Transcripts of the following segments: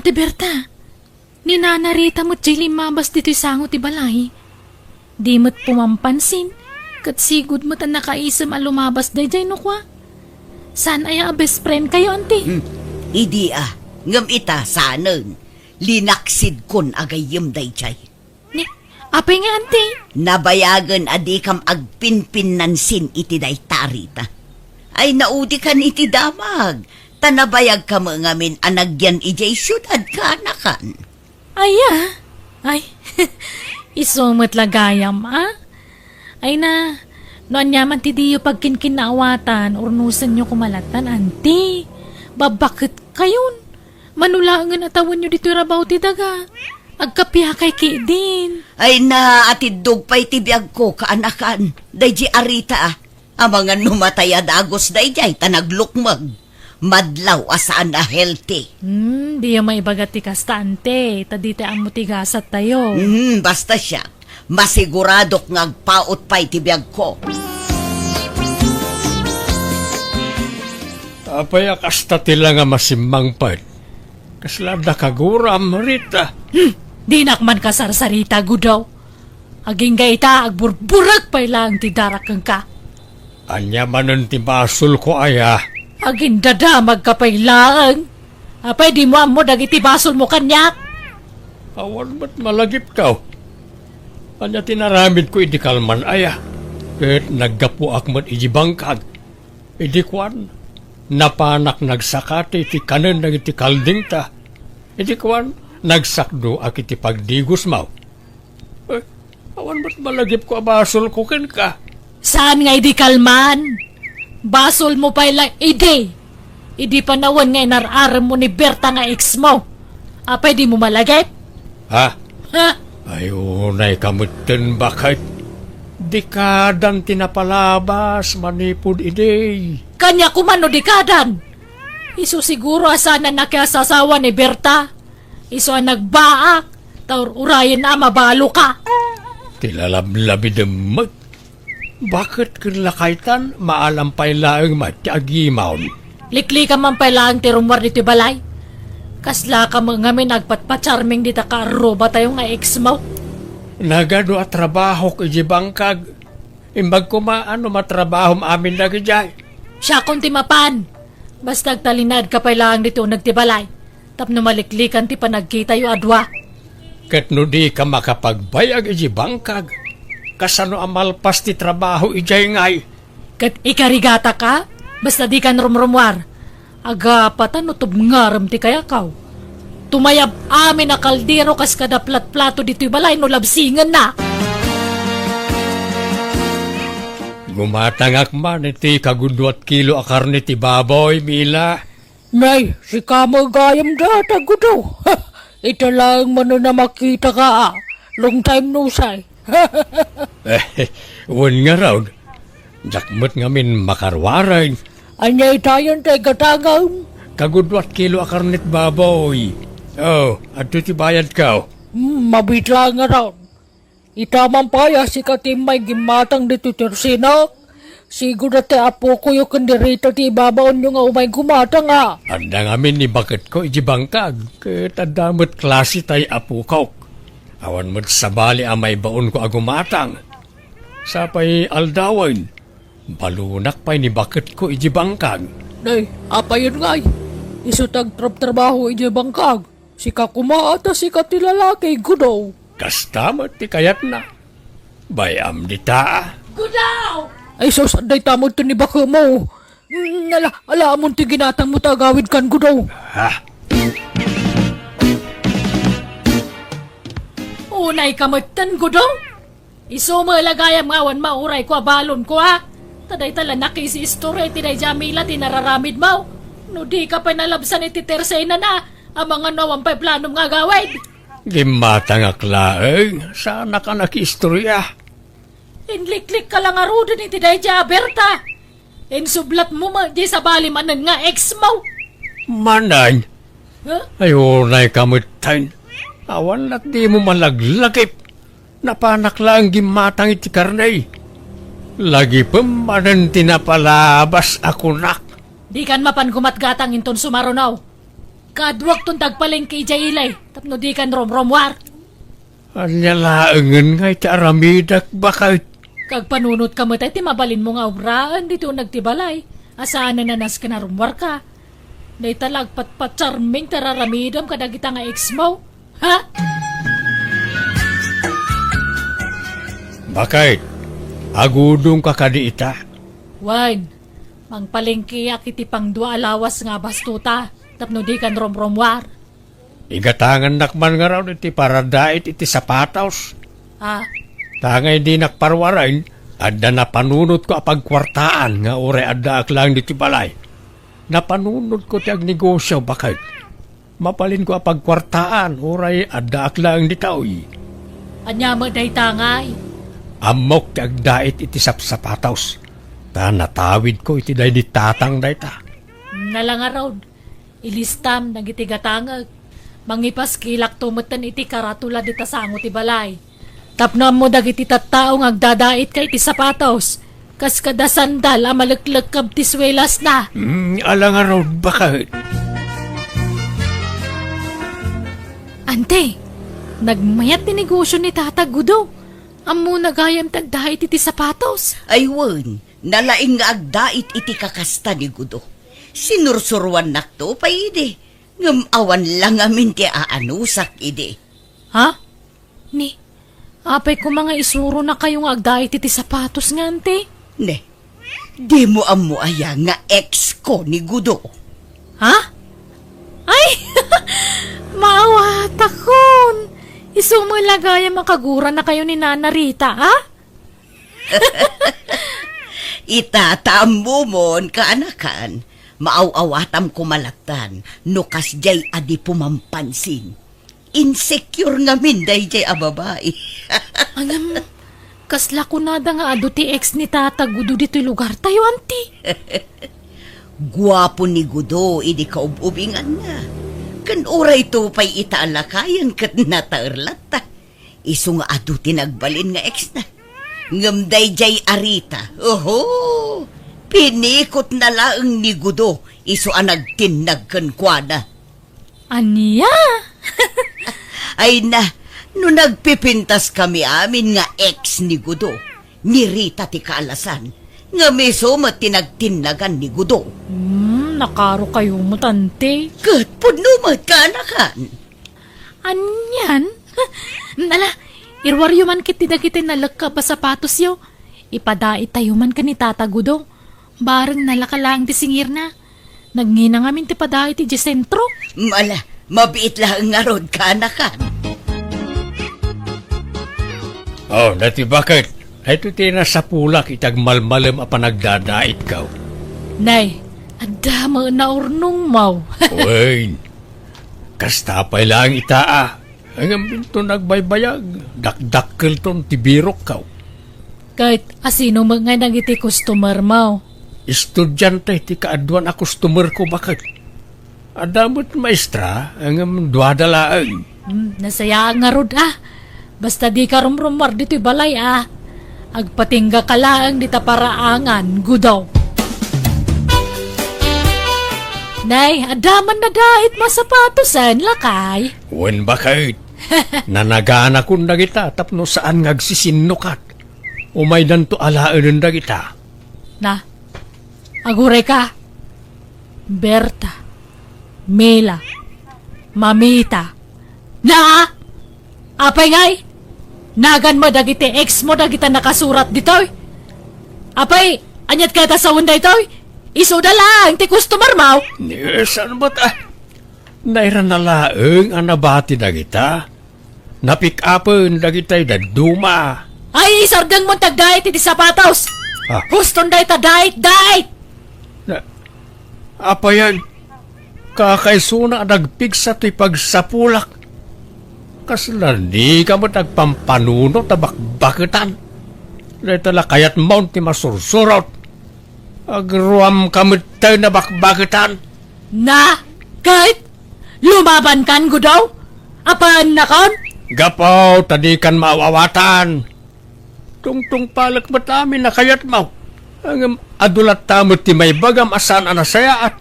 Ate Berta, ninanarita mo't jay limabas dito'y sango ti balay. Di mo't pumampansin, kat sigud mo't ang nakaisam ang lumabas day jay no kwa. Saan ay best friend kayo, auntie? Idi ngam ita sanang, linaksid kon agayim day jay. Ni, apay nga, auntie? Nabayagan adi kam agpinpinansin iti day tarita. Ay naudi kan iti damag, tanabayag ka ngamin anagyan ijay syudad ka anakan. Ay, isumot lagayam, Ay na, noan yaman ti diyo pagkinkinawatan, urnusan nyo kumalatan, auntie. Babakit kayon? Manulangan atawan nyo dito rabaw ti daga. Agkapya kay Kidin. Ay na atidog pa'y tibiyag ko kaanakan. Dayji arita amangan numatay adagos dayjay tanaglukmag. Madlaw asaan na healthy. Di yung maibagat ti kasta, ante. Tadite ang mutigasat tayo. Basta siya, masiguradok ngagpaot pa'y tibiyag ko. Apay akasta tila nga masimmang pa. Kaslada kaguram, Rita. Di nakman ka sarsarita, gudaw. Aging gaita, agburburak pa lang ti darakang ka. Anya manon ti basul ko aya. Aging dadamag ka pa lang. Apay di mo amo dagiti basol mo kanyak. Awan ba't malagip ka? Anya tinaramid ko iti kalman aya. Ket naggapu akmat iti bangkag. Iti kwan, napanak nagsakati iti kanan ng iti kalding ta. Iti kwan, nagsakdo ak iti pagdigos maw. Awan ba't malagip ko abasol ko ken ka? Saan nga idi kalman? Basol mo pa lang idi. Idi panawan nga inararam mo ni Berta nga ex mo. Apay di mo malagip? Ha? Ha? Ayunay kamutin bakit? Dekadan tinapalabas manipod ide. Kanya kumano dikadan. Iso siguro asana nakiasasawa ni Berta. Iso ang nagbaak. Taur urayan na mabalo ka. Tilalablabi demag. Bakit kinlakaitan maalampay laang matiagimaw? Likli ka man pala ang tirumwar dito balay. Kasla ka mga may nagpatpacharming dita ka aroba tayo nga ex mo. Nagado at trabaho ko bangkag. Imbag ko maano matrabaho amin na kajay. Siya kung timapan. Basta nagtalinad ka pa lang dito nagtibalay. Tapno maliklikan ti panagkita yu adwa. Ket no di ka makapagbayag bangkag. Kasano amalpas ti trabaho ijay ngay. Kat ikarigata ka? Basta di ka rumrumwar. Aga patan utub ngaram ti kaya kaw. Tumayab amin na kaldero kas kada plat-plato dito'y balay no labsingan na. Gumatangak man iti kagundwat kilo akarne ti baboy, Mila. Nay, si kamo gayam data gudo. Ito lang man na makita ka. Long time no say. Wan nga raw. Jakmat ngamin makarwaray. Anyay tayon tayo katangam. Kagudwat kilo akarnit baboy. Oh, ato ti bayad ka. Mabitla nga raw. Itamang paya si katimay gimatang dito tersinak. Siguro te apo ko yung kandirito ti ibabaon yung nga umay gumata nga. Anda ngamin ni bakit ko ijibangkag. Katadamot klase tay apo ko. Awan mo't sabali amay baon ko agumatang. Sapay aldawan. Balunak pa'y ni bakit ko ijibangkag. Nay, apa yun ngay? Isutag trabaho ijibangkag. Si kakumaata si katilalaki gudaw. Kastamat ti kayat na. Bayam di ta. Gudaw! Ay susanday tamod to ni baka mo. Alamon ti ginatang mo tagawid kan gudaw. Ha? Unay kamagtan gudaw? Iso malagayam ngawan mauray ko abalon ko ha. Taday tala nakisi istorya tinay Jamila tinararamid mo. No di ka pa nalabsan iti tersay na ang mga nawang pa'y planom nga gawid. Gimata nga klaeng. Sana ka nakistorya. Inliklik ka lang arudan iti day Berta. Insublat mo di sa bali manan nga ex mo. Manay. Huh? Ayunay kamutain. Awan at di mo malaglagip. Napanak lang gimatang iti karnay. Lagi pa manan tinapalabas ako nak. Di kan mapan kumatgatang inton sumarunaw. Kadwag tong tagpalengke ijay ilay. Tapno di kan romromwar. Anya laengen nga iti aramidak bakit. Kag panunot ka matay, ti mabalin mo nga obraan dito nagtibalay. Asaan na nanas ka na rumwar ka. Day talag patpatcharming tararamidam kadagita nga ex mo. Ha? Bakit? Agudong ka kadiita. Wag. Mangpalengke akiti pang dua alawas nga bastuta. Tapno di kan romromwar. Igatangan nakman nga raw iti para dait iti sapataws. Ha? Tangay di nakparwarain, adda napanunot ko apagkwartaan nga ure adda aklang diti balay. Napanunot ko ti agnegosyo bakit? Mapalin ko apagkwartaan, uray adda aklang ditaoy. Anya mo day tangay. Amok ti agdait iti sapsapataws. Ta natawid ko iti day tatang dayta. Nalangarod. Ilistam nagitigatangag. Mangipas kilak tumatan iti karatula dita sango ti balay. Tapno mo dagiti tattaong agdadait kay ti sapatos. Kas kada sandal amalaglag kab ti swelas na. Alang araw bakit? Ante, nagmayat ti negosyo ni Tata Gudo. Amo nagayam tagdait iti sapatos. Ay wen, nalaing nga agdait iti kakasta ni Gudo. Sinursuruan nakto pa ide. Ngamawan lang amin ti aanusak ide. Ha? Ni, apay ko mga isuro na kayong agdait iti sapatos nga ante. Ne, di mo amo aya nga ex ko ni Gudo. Ha? Ay! Maawat akon! Isumulagaya makagura na kayo ni Nana Rita, ha? Itatambo mon kaanakan. Maaw-awatam kumalatan, nukas jay adi pumampansin. Insecure nga minday jay ababay. Angam, kasla ko nada nga ado ti ex ni Tata Gudo dito lugar tayo, anti. Guwapo ni Gudo, idi kaububingan na. Kan oray to pa'y itaalakayan kat nataerlata. Iso nga ado tinagbalin nga ex na. Ngamday jay arita. Oho! Pinikot na laang ni Gudo, iso anagtinag kankwana. Aniya? Ay na, no nagpipintas kami amin nga ex ni Gudo, ni Rita ti kaalasan, nga meso matinagtinagan ni Gudo. Nakaro kayo mo, tante. Kat punumat kaanakan. Anyan? Nala, irwaryo man kiti dagiti nalagka pa sapatos yo. Ipadait tayo man ka ni Tata Gudo. Bareng nalakalang ti singir na. Nagngina nga min ti padait ti sentro. Mala, mabiit lang nga rod kaanakan. Oh, dati bakit? Ito sa pulak itag malmalem a panagdadait ka. Nay, adama na urnong mau. Uy, kastapay lang itaa. Ang binto nagbaybayag, dakdakkel ton tibirok ka. Kahit asino mga nagiti customer mau. Estudyante ti kaadwan a customer ko bakit? Adamot maestra, ang duadalaan. Nasaya nga rod Basta di ka rumrumar dito'y balay Agpatingga ka lang dita paraangan, Gudaw. Nay, adaman na dait masapatosan, lakay. Wen bakit? Nanagana kun na kita tapno saan ngagsisinukat. Umay dan to alaan na kita. Na, agure ka. Berta, Mela, Mamita. Na, apay ngay, nagan mo dagiti ex mo dagita nakasurat ditoy. Apay, anyat ka ta sa unday toy. Isuda lang, ti customer mau. Saan ba't naira na laeng ang nabati na kita? Napick upon na kita'y daduma. Ay, sardang mo tagdait iti sapatos. Huston day ta dait. Apa yan? Kakaisuna nagpig sa to'y pagsapulak. Kaslandi ka mo nagpampanunot na bakbakitan. Naitala kayat mount ti masursurot. Agruam kamit tayo na bakbakitan. Na, kahit lumaban kan gudaw? Apaan na kon? Gapaw, tadi kan maawawatan. Tungtung palak matami na kayat mo. Ang adulat tamot ti may bagam asan anasayaat.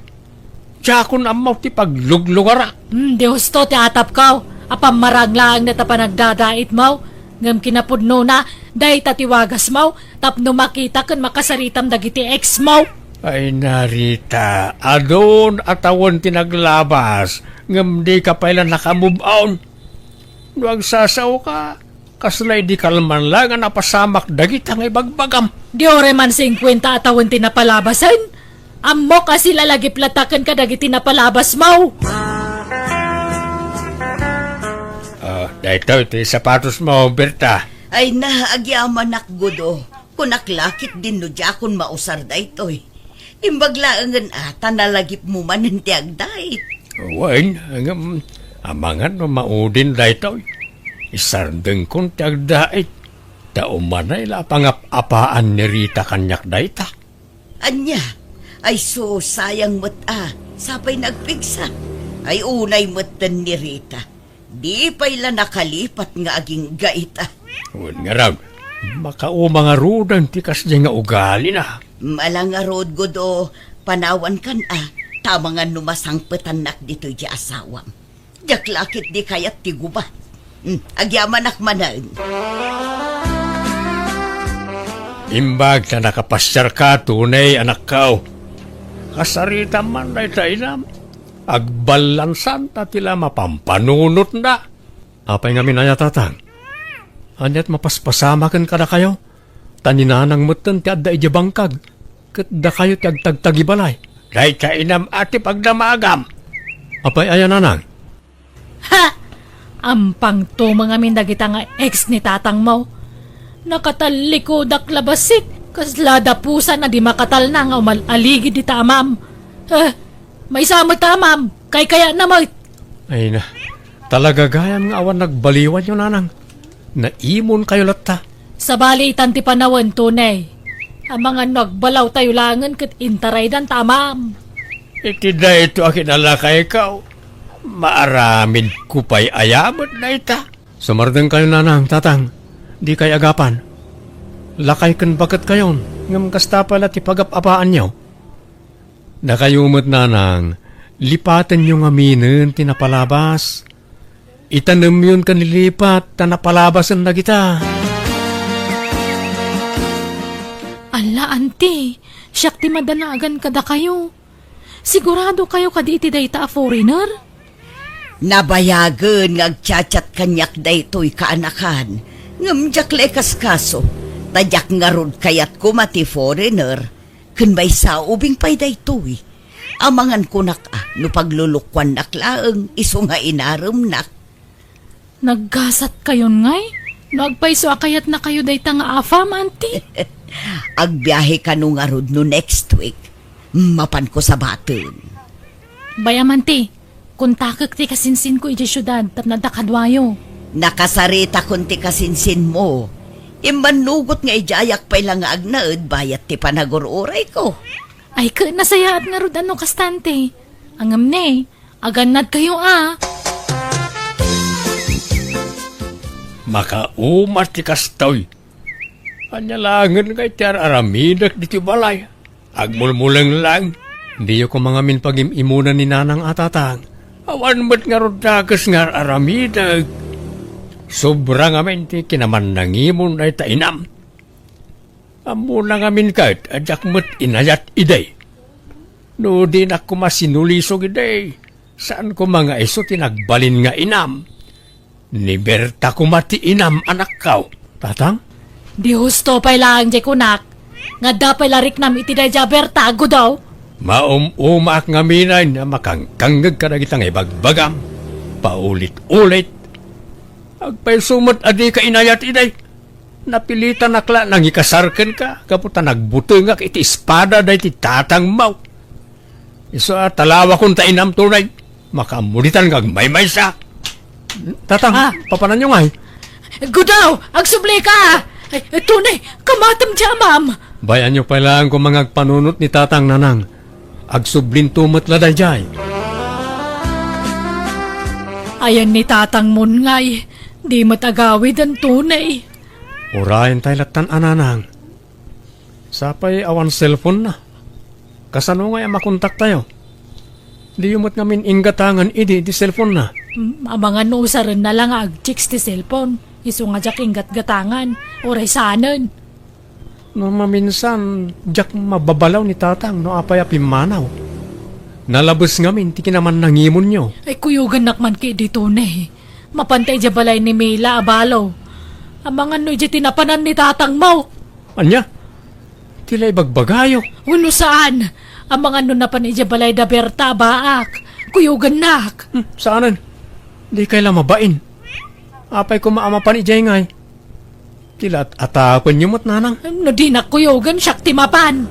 Tiyakon amaw ti pagluglugara. Di husto ti atap kaw. Apam maraglaang na tapanagdadait mo. Ngam kinapudno na, day tatiwagas mo. Tapno makita kan makasaritam dagiti ex mo. Ay narita, adon atawon tinaglabas. Ngam di ka pala nakamove on. Nuag sasaw ka, kaslay di kalman lang ang napasamak dagit ang ibagbagam. Di ore man 50 atawon tinapalabasan. Ammo kasi lalagi platakan ka dagiti napalabas mo. Dahito iti sapatos mo, Berta. Ay naagyaman nakgudo. Kunaklakit din no dyan mausar da ito'y. Imbaglaangan ata nalagip mo man hindi agdait. Wan, amangan no maudin dahito. Isardeng kong tiagdait. Taumanay la pangap-apaan ni Rita kanyak dahita. Anya, ay so sayang mo't sapay nagpigsa. Ay unay mo't ni Rita. Di pa'y la nakalipat nga aging gaita. Wan nga raw, makaumang arudan tikas niya nga ugali na. Malang arod godo, panawan kan tama nga numasang petanak dito di asawam. Jaklakit di kayat ti guba. Agyaman akmanan. Imbag na nakapasyar ka, tunay anak kao. Kasarita man na itainam. Agbalansan tatila mapampanunot na. Apay nga minaya tatang. Anyat mapaspasamakan ka na kayo. Taninanang mutan ti adda ijabangkag. Kat da kayo ti agtagtagibalay. Dahil ka inam ati pagdamagam. Apay ayan nanang. Ha! Ampang to mga mindagita nga ex ni tatang mo. Nakatalikod labasit. Kaslada pusa na di makatal na nga umaligid di tamam. May sama tamam. Kaya na mo. Ay na. Talaga gayam nga awan nagbaliwan yun nanang. Naimon kayo latta. Sa bali itanti panawan tunay. Ang mga nagbalaw tayo langan kat intaray dan tamam. Itida ito akin alakay ikaw. Maaramid kupay ayamot na ita. Sumardeng kayo nanang, tatang. Di kay agapan. Lakay kan bakat kayon. Ngam kasta pala ti pagap-apaan nyo. Nakayumot nanang. Lipatan nyo nga minin tinapalabas. Itanam yun kanilipat tanapalabasan na kita. Ala, auntie. Siyak ti madanagan kada kayo. Sigurado kayo kaditi dayta a foreigner? Nabayagan ngagchat kanyak daytoy kaanakan. Ngam jaklekas kaso. Tadyak nga rod kayat kumati foreigner. Kun may saubing pay daytoy. Amangan kunak no paglulukwan naklaang iso nga inaram nak. Naggasat kayon ngay? Nagpaiso akayat na kayo dayta nga afam, auntie? Agbiyahe ka nung arod no next week. Mapan ko sa baton. Bayam, auntie. Kuntakak ti kasinsin ko iti syudad tap nadakadwayo. Nakasarita kunti kasinsin mo. Imbanugot nga ijayak pa'y lang nga agnaed bayat ti panagururay ko. Ay ka, nasayaat nga rod ano kastante. Angam ne, aganad kayo Makaumat ti kastoy. Anyalangan kay tiar aramidak di ti balay. Agmulmulang lang. Di ko mga minpag-imunan ni nanang atatang. Awan mo't nga rodakas nga aramidag. Sobrang amin ti kinaman nangimon ay tainam. Amo lang amin kahit adyak mo't inayat iday. No di na ko masinulisog iday. Saan ko mga iso tinagbalin nga inam. Ni Berta kumati inam anak kao. Tatang? Di husto pa'y lang jay kunak. Nga dapay larik nam iti day jaber tago daw. Umaak nga minay na makangkanggag ka na kitang ibagbagam. Paulit-ulit. Agpay sumot adi ka inayat iday. Napilitan nakla nang ikasarken ka. Kaputa nagbutungak iti espada day ti tatang mau. Iso talawa kong tainam tunay. Makamulitan kag may sa. Tatang, papanan nyo nga eh. Gudaw, agsubli ka! Ay, tunay, kamatam jamam! Bayan nyo pala ang kumangag panunot ni tatang nanang. Agsublin tumot la dayjay. Ayan ni tatang mon ngay, di matagawid ang tunay. Urayan tayo latan ananang. Sapay awan cellphone na. Kasano nga makontak tayo? Di umot ngamin inggatangan di cellphone na. Mga nusaran na lang ag-chicks ti cellphone. Iso nga jak ingat gatangan. Oray sanan. No maminsan, jak mababalaw ni tatang no apay apimanaw. Nalabas ngamin, ti kinaman nangimon nyo. Ay kuyugan nakman kay dito na eh. Mapantay dya balay ni Mila abalo. Ang mga no dya tinapanan ni tatang mo. Anya? Tila'y bagbagayo. Uno saan? Ang mga no na panidya balay da Berta baak. Kuyugan nak. Saanan? Di kaila mabain. Apay ko maamapan ijay ngay. Tila atakon nyo mo't nanang. No di na kuyugan siyak timapan.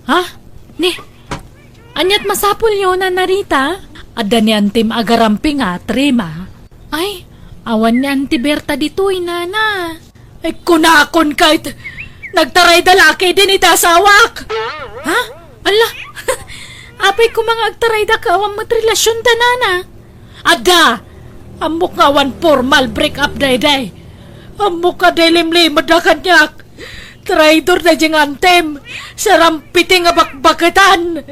Ha? Ni? Anyat masapul yun na narita? Ada ni antim agarampi nga, trima. Ay, awan ni Auntie Berta dito'y nana. Ay, kunakon kahit nagtaray dalaki din itasawak. Ha? Ala, apay ko mga agtaray da ka awang matrelasyon da nana. Ada, amok nga wan formal break up day. Amok ka delimlimad da kanyak. Traidor na diyang antem. Sarampiting nga bakbakatan.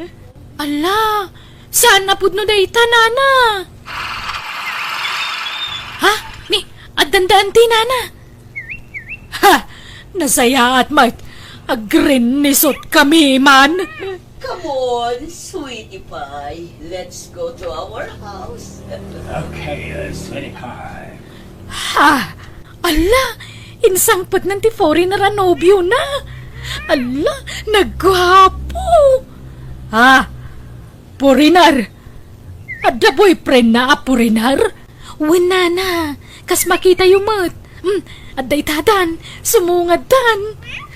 Ala, saan na pud no da ita nana? Ha? Ni, adandaan ti nana. Ha! Nasaya at mat. Agrin nisot kami man. Come on, sweetie pie. Let's go to our house. Okay, sweetie pie. Ha! Ala! Insangpat ng ti foreigner na nobyo na. Ala! Nagwapo! Ha! Foreigner! Ada boyfriend na a foreigner? Wala na. Kas makita yung mat. Aday tadan. Sumungad tan.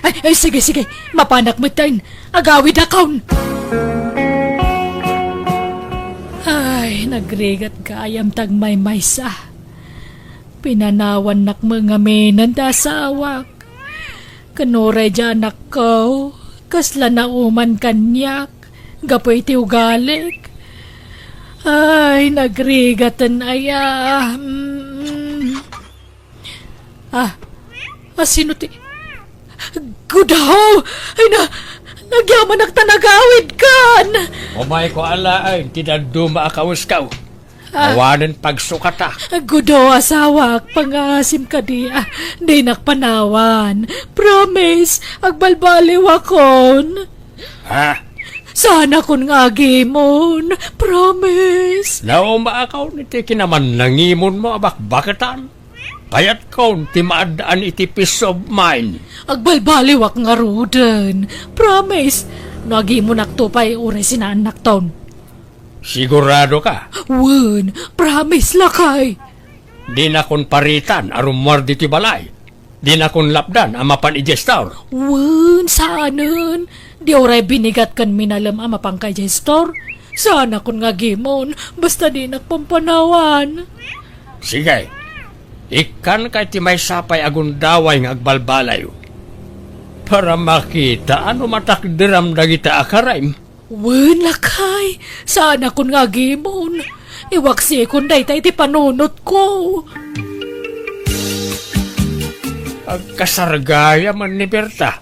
Ay, sige. Mapanak mo tan. Agawid akaun. Ay, nagrigat kayam tagmay maysa. Pinanawan nak mga menan da sawak. Kanore dyan anak ko. Kasla na uman kanyak. Gapoy ti ugalik. Ay, nagrigatan aya. Sino ti? Gudaw! Ay nagyaman ak tanagawid kan! Umay ko ala ay, tinaduma akawaskaw. Awanan pagsukata. Gudaw asawak, pangasim ka di. Di nakpanawan. Promise, agbalbaliw akon. Ha? Sana kun nga gimon. Promise. Naumaakaw ni ti kinaman nangimon mo abakbakatan. Payat kaun ti maadaan iti peace of mind. Agbalbaliwak nga ruden. Promise. Nagi mo naktupay ure sinaanak taon. Sigurado ka? Wen, promise lakay. Di na kon paritan arumar di ti balay. Di na kon lapdan amapan ijestor. Wen, saanan? Di oray binigat kan minalam amapang kay gestor. Sana kun nga gimon, basta di nakpampanawan. Sige. Ikan kay ti may sapay agundaway ng agbalbalay. Para makita ano matakdiram dagita akaraim. Wen, lakay. Sana kun nga gimon. Iwaksi kun daytay ti panunot ko. Agkasargaya man ni Berta.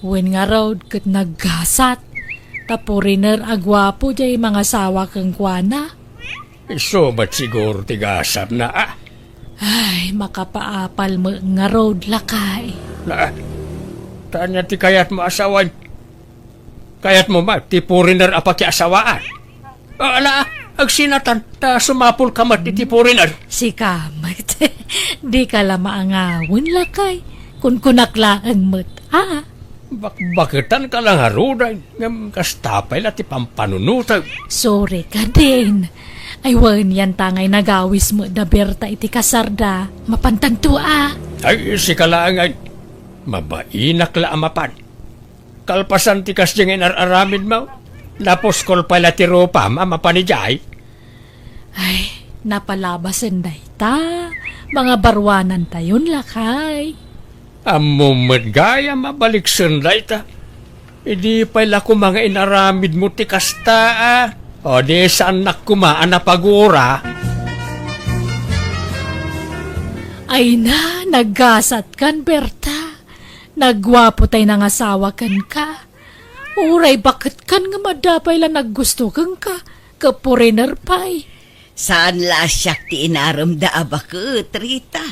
Wen nga raw kat naggasat. Tapuriner agwapo jay mga sawa kang kwana. Iso ba't siguro tigasap na Ay, makapaapal mo nga road lakay. Na, tanya ti kayat mo asawan. Kayat mo ma, ti puriner apaki asawaan. Ala, agsinatan, ta sumapul kamat ti puriner. Si kamat, di ka la maangawin lakay. Kun kunaklaan mo't, Bakbakitan ka lang haruday, ngam kastapay la ti pampanunutag. Sorry ka din. Ay, wan yan tangay nagawis mo da Berta iti kasarda. Mapantanto Ay, si kalaangay. Mabainak la amapan. Kalpasan ti kasyang inararamid mo. Lapos kol pala ti ropa, mapanijay. Ay, napalabasan day ta. Mga barwanan tayon lakay. Amumad gaya mabalik sunday ta. Idi pala ko mga inaramid mo ti kasta O di sa anak ko anapagura. Ay na, naggasat kan Berta. Nagwapo tay nang asawa kan ka. Uray, bakit kan nga madapay lang naggusto kang ka? Kaporiner pa'y. Saan la siyak ti inaramda abakit, Rita?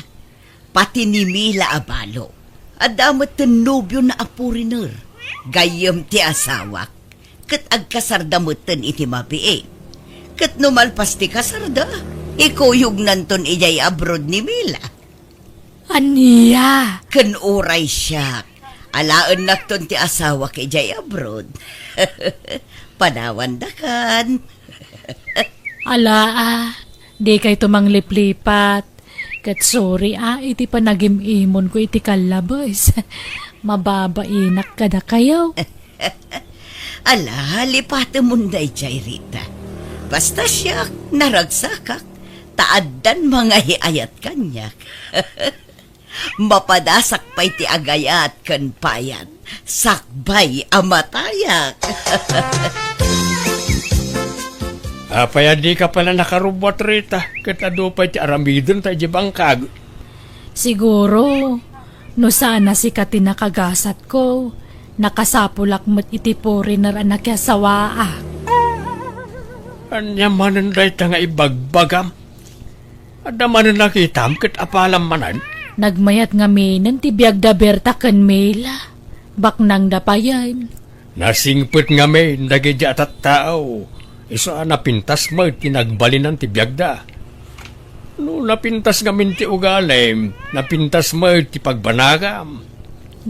Pati ni Mila abalo. Adamat ten nobyo na apuriner. Gayam ti asawak. Kat agkasardamutan iti mapi Kat numalpas ti kasarda. Ikuyog nanton ijay abroad ni Mila. Aniya? Kan uray siyak. Alaan nakton ti asawa kay jay abroad. Panawan da kan. Ala di kay tumang liplipat. Kat sorry iti pa nagimimon ko iti kalabas. Mababainak ka na kayo. Ala, lipate munday jay Rita. Basta siya, naragsakak. Taaddan mga hiayat kanyak. Mapadasak pa'y ti agayat kan payat. Sakbay amatayak. Apay di ka pala nakarubot, Rita. Katado pa ti aramidon tayo di bangkag. Siguro, no sana si katinakagasat ko. Nakasapulak mo't iti poriner anak kya sawaa. Anya manan day ta nga ibagbagam. Ada manan nakitam kat apalam manan. Nagmayat nga minan ti biag da berta kan mela. Baknang dapayan. Nasingpet nga may nagidya atat tao. Iso napintas mo tinagbalinan ti biagda. No napintas nga min ti ugalem, napintas mo ti pagbanagam.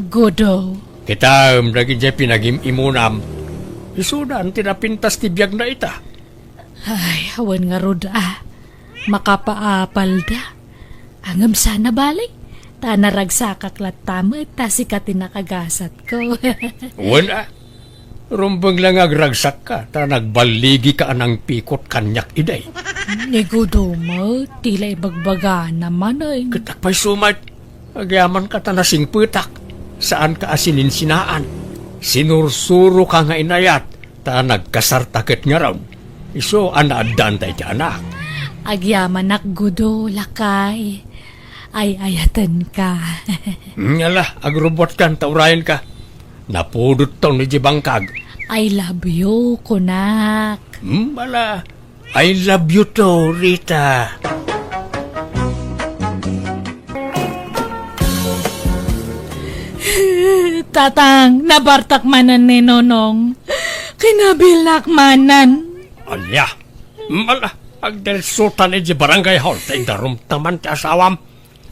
Godo. Kita nagidya pinagim-imunam. Iso dan tinapintas ti biag na ita. Ay, awan nga rod makapaapal da. Angam sana balik. Ta naragsakak latama ta si katinakagasat ko. Wala. Rumbang lang agragsak ka, ta nagbaligi ka anang pikot kanyak iday. Nigudo mo, tila ibagbaga naman ay. Katakpay sumat, agyaman ka ta nasing putak. Saan ka asinin sinaan? Sinursuro ka nga inayat, ta nagkasartakit nga raw. Iso anaadan tayo ti anak. Agyaman nakgudo, lakay. Ay ayatan ka. Ngala, agrobot kan, taurayan ka. Napudot to ni Jibangkag. I love you, kunak. Bala, I love you to, Rita. Tatang, nabartak manan ni Nonong. Kinabilak manan. Anya, mala, agdel sultan ni Barangay Hall, tay darum taman ti asawam.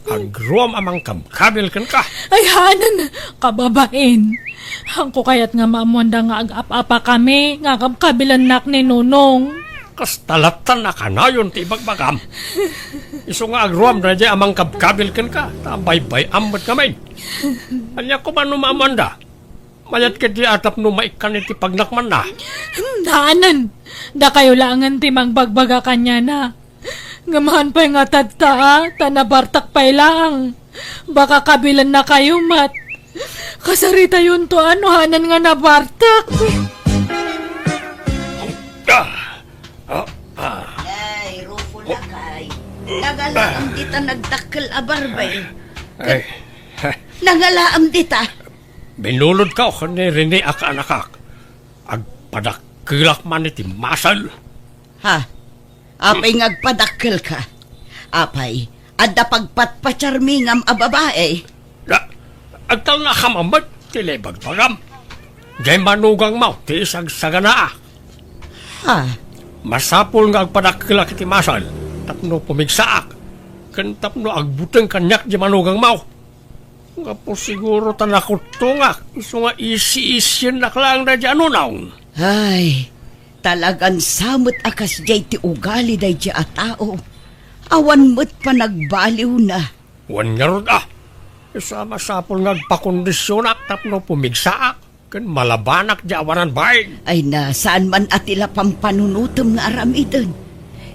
Agruam amang kabkabil kan ka. Ay hanan, kababain. Hangko kayat nga maamonda nga ag-apa kami, nga kabilan nak ni Nonong. Kastalatan na kanayon ti ibagbagam. Iso nga agruam na dyan amang kabkabil kan ka, tabay-bay amot kamay. Anya ko man numamanda. Mayat ka di atap numaikan iti pagnakman na. Daanan, da kayo langan ti magbagbaga kanya na. Ngamahan pa yung atadta, tanabartak pa lang. Baka kabilan na kayo, mat. Kasarita yun to, ano hanan nga nabartak. Ay, Rufo lakay. Nagalaam dita nagtakkel abarbay. Ay, Nagalaam dita. binulod ka o ni Rene akanakak. Agpadakilak man iti masal. Ha? Apay ngagpadakkel ka. Apay, adda pagpatpacharmingam a babae. Agtal na kamamad, tilibagbagam. Diyay manugang mo, ti isagsaganaa. Ha? Masapol nga agpadakilak iti masal. Tapno pumigsaak. Kan tapno agbuteng kanyak di manugang mo. Nga po siguro tanakutungak. Iso nga isi-isyan naklang na di anunaw. Ay, talagang samot akas jay ti ugali day di a tao. Awan mo't pa nagbaliw na. Wan nga rod Isa masapol nga agpakondisyonak tapno pumigsaak. Kan malabanak di awanan bayin. Ay na, saan man atila pampanunutom nga aramidon.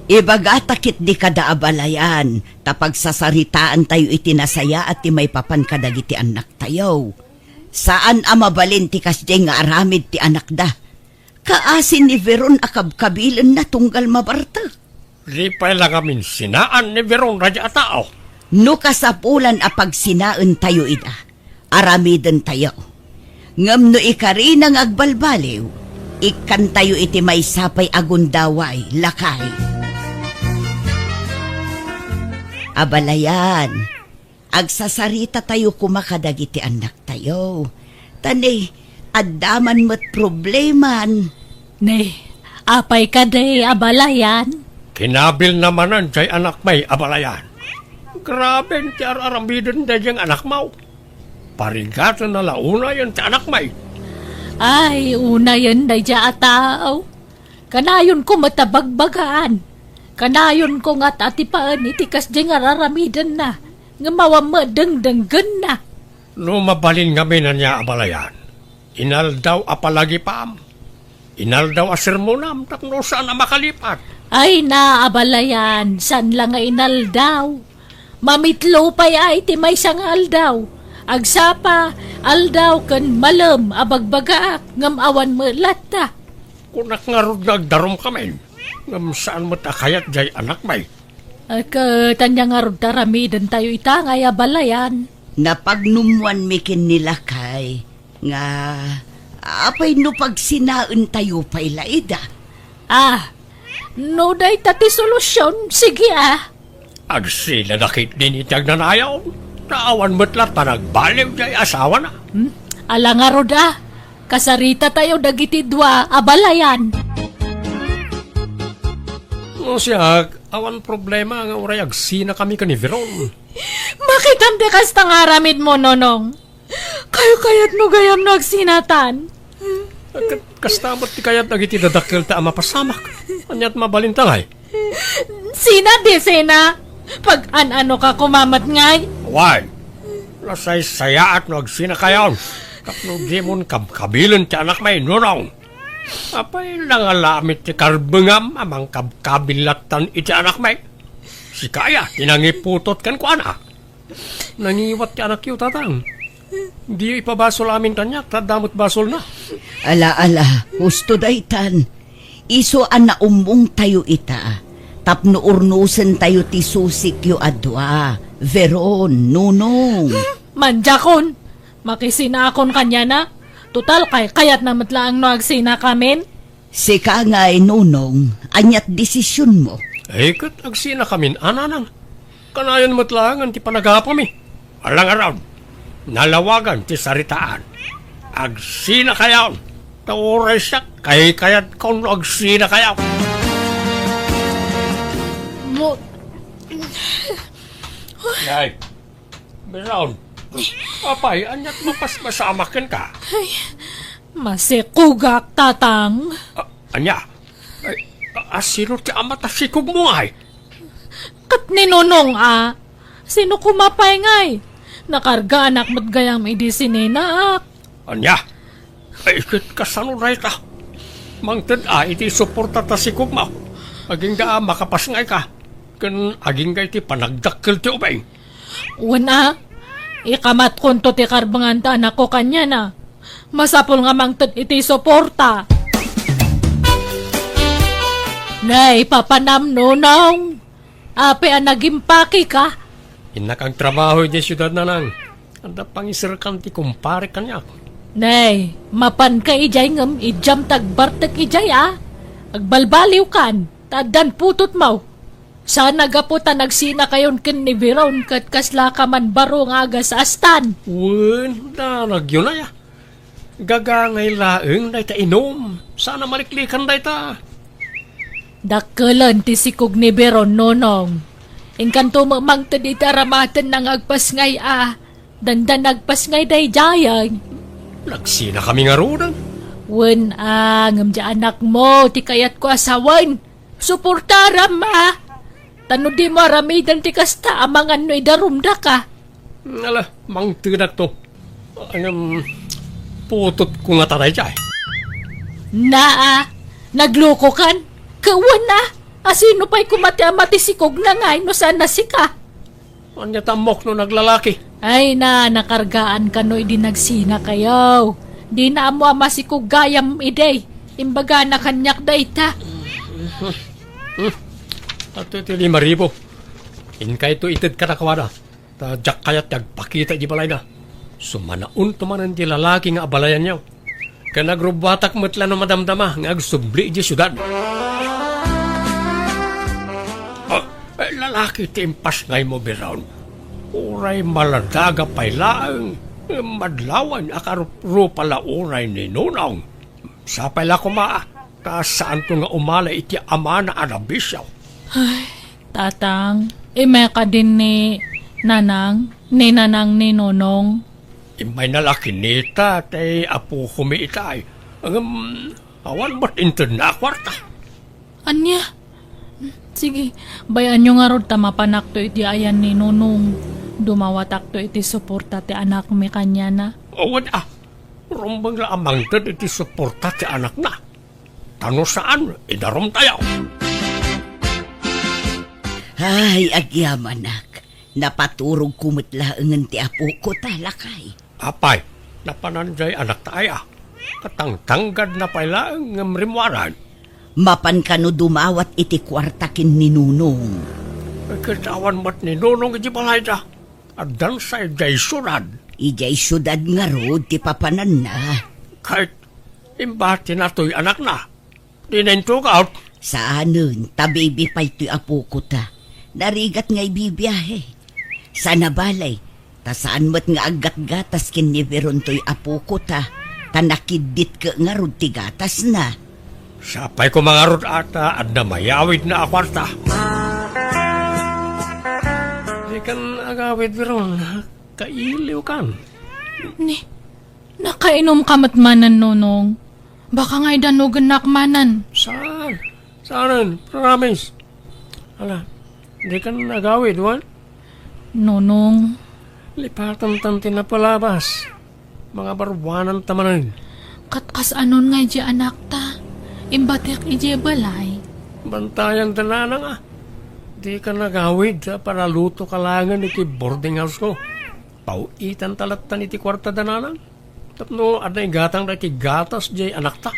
Ibaga takit di kada abalayan, tapag sasaritaan tayo itinasaya at ti may papan kadagiti anak tayo. Saan amabalin ti kasjay nga aramid ti anak da? Kaasin ni Veron akabkabilan na tunggal mabarta. Di pa lang amin sinaan ni Verong radya tao. No kasapulan apag sinaan tayo ida, aramidon tayo. Ngam no ikari nang agbalbaliw, ikan tayo iti may sapay agundaway, lakay. Abalayan, agsasarita tayo kumakadag iti anak tayo. Tani, addaman mo't probleman. Nay, apay ka day abalayan. Kinabil namanan jay anak may abalayan. Grabe ti aramidon da yung anak mo. Parigatan na launa yun ti anak may. Ay, una yan day dya atao. Kanayon ko matabagbagaan. Kanayon ko nga't atipaan itikas di nga raramidan na. Nga mawamadang-danggan na. Lumabalin kami na niya abalayan. Inal daw apalagi pam. Inal daw asirmonam tapno saan na makalipat. Ay na abalayan, san lang nga inal daw. Mamitlo pa ay ti may sangal daw. Agsapa, aldaw kan malam abagbagaak ngam awan mo lata. Kunak nga ron nagdarom kami. Ngam saan mo takayat jay anak may. Tanya nga ron taramidan tayo ita nga abalayan. Napagnumuan mikin nila kay, nga, apay no pag sinaun tayo pa'y laida. Ah, no day tati solusyon, sige ah. Agsila nakit din itag nanayaw. Naawan mo't lat pa nagbaliw jay asawa na. Ala nga ron ah, kasarita tayo dagiti dua abalayan. No siya, awan problema nga uray agsina kami ka ni Veron. Bakit ang dekas tang aramid mo, Nonong? Kayo kayat no gayam nagsinatan. Kastamot ti kayat nagiti dadakil ta mapasamak. Anyat mabalintangay. Sina di sina? Pag ano ka kumamat ngay? Why? Lasay saya at nagsina kayon. Kapno di mon kabkabilan ti anak may nunong. Apay nangalamit ti karbengam amang kabkabilatan iti anak may. Si kaya, tinangiputot kan ko anak. Nangiwat ti anak yu tatang. Di ipabasol amin tanyak, tadamot basol na. Ala, gusto daytan. Iso ana umbong tayo ita. Tapno urnusen tayo ti susik yu adwa. Veron, nunong. Manjakon, makisinakon kanya na. Total kayat na matlaang no agsina kamin. Sika nga'y nunong, anyat desisyon mo. Kat agsina kamin, ananang. Kanayon mo't lang ang ti panagapam eh. Alang araw, nalawagan ti saritaan. Agsina kayaw. Tauray siya, kayat kung agsina kayaw. Mo, Ay, Besaon. Apay, anyat mapasmasamakin ka. masikugak tatang. Anya, ay, asino ti amat asikog mo ay? Kat ninunong ah. Sino kumapay ngay? Nakarga anak mo't gayang idi sininaak. Anya, ay ikit kasanunay ta. Mangtad iti suporta ta sikog mo. Aging ga makapasngay ka. Kan aging ga iti panagdakkel ti ubay. Una, ikamat konto ti karbangan ta anak ko kanya na. Masapol nga mangtad iti suporta. Nay, papanam nunong. Ape ang nagimpaki ka. Inakang trabaho di siyudad na nang. Anda pangisirkan ti kumpare kanyak. Nay, mapan ka ijay ngam ijam tagbartek ijay ah. Agbalbaliw kan, tadan putot mau. Sana gaputa nagsina kayon ken ni Veron kat kasla ka man baro nga aga sa astan. Wen, nagyo na ya. Gagangay laeng day ta inom. Sana maliklikan day ta. Dakkelan ti sikog ni Veron nonong. Engkanto mamangtad iti aramatan ng agpas ngay ah. Dandan agpas ngay day jayang. Nagsina kami nga roon. Wen ngam ja anak mo ti kayat ko asawan. Suportaram ah. Tano di mo aramidan ti kasta amangan no idarumda ka. Ala, mang tinak to. Putot ko nga taray jay. Naa, nagloko kan? Kawan na, asino pa'y kumati-amati sikog na nga, no sana sika. Anya tamok no naglalaki. Ay na, nakargaan ka no, di nagsina kayo. Di na mo masikog gayam iday. Imbaga na kanyak da ita. At ito 5,000. Inkay ito itid ka na kawada. Tadyak kayat nagpakita di balay na. Sumanaon tumanan di lalaki nga abalayan niyo. Ka nagrubatak matla no madamdama nga agsubli di syudad. Lalaki timpas ngay mo biraon. Uray maladaga pay laang. Madlawan akarup pala uray ni Nunong. Sapay la kumaa. Kasaan to nga umala iti ama na arabisyaw. Tatang, may ka din ni Nanang, ni Nonong. Imay nalaki nita, tay apo kumiitay. Awan ba't na kwarta? Anya? Sige, bayan nyo nga rod tamapanak to iti ayan ni Nonong. Dumawatak to iti suporta ti anak mi kanya na. Awan rumbang la amang tad iti suporta ti anak na. Tano saan, idarom tayo. Ay, agyamanak. Napaturog kumitlaangan ti apo ko talakay. Apay, napananjay anak tayo. Katangtanggad na pala ang rimwaran. Mapan ka no dumawat iti kwartakin ni Nunong. Katawan mat ni Nunong iti balay da. Adan sa ijay sunad. Ijay syudad nga rod ti papanan na. Kahit imbati na to'y anak na. Dinentok out. Saanon, tabibi pa ito'y apo ko ta. Narigat nga'y bibiyahe. Sa nabalay, ta saan mo't nga agat-gatas kiniberon to'y apo ko ta. Tanakidit ka nga rod ti gatas na. Sapay ko mga rod ata at na mayawid na akwarta. Di kan agawid biron. Kailiw kan. Ni, nakainom ka matmanan, Nonong. Baka nga'y danugan nakmanan. Saan? Saan? Promise. Ala, di kan agawid, wan? Nonong, Lipatan tanti na palabas. Mga barwanan tamanin. katkas anon nga'y di anak ta. Imbatek ije balay. Bantayan tanana nga. Di ka nagawid sa paraluto kalangan iti boarding house ko. Pauitan talatan iti kwarta dananang. Tapno aday gatang na iti gatas jay anak ta.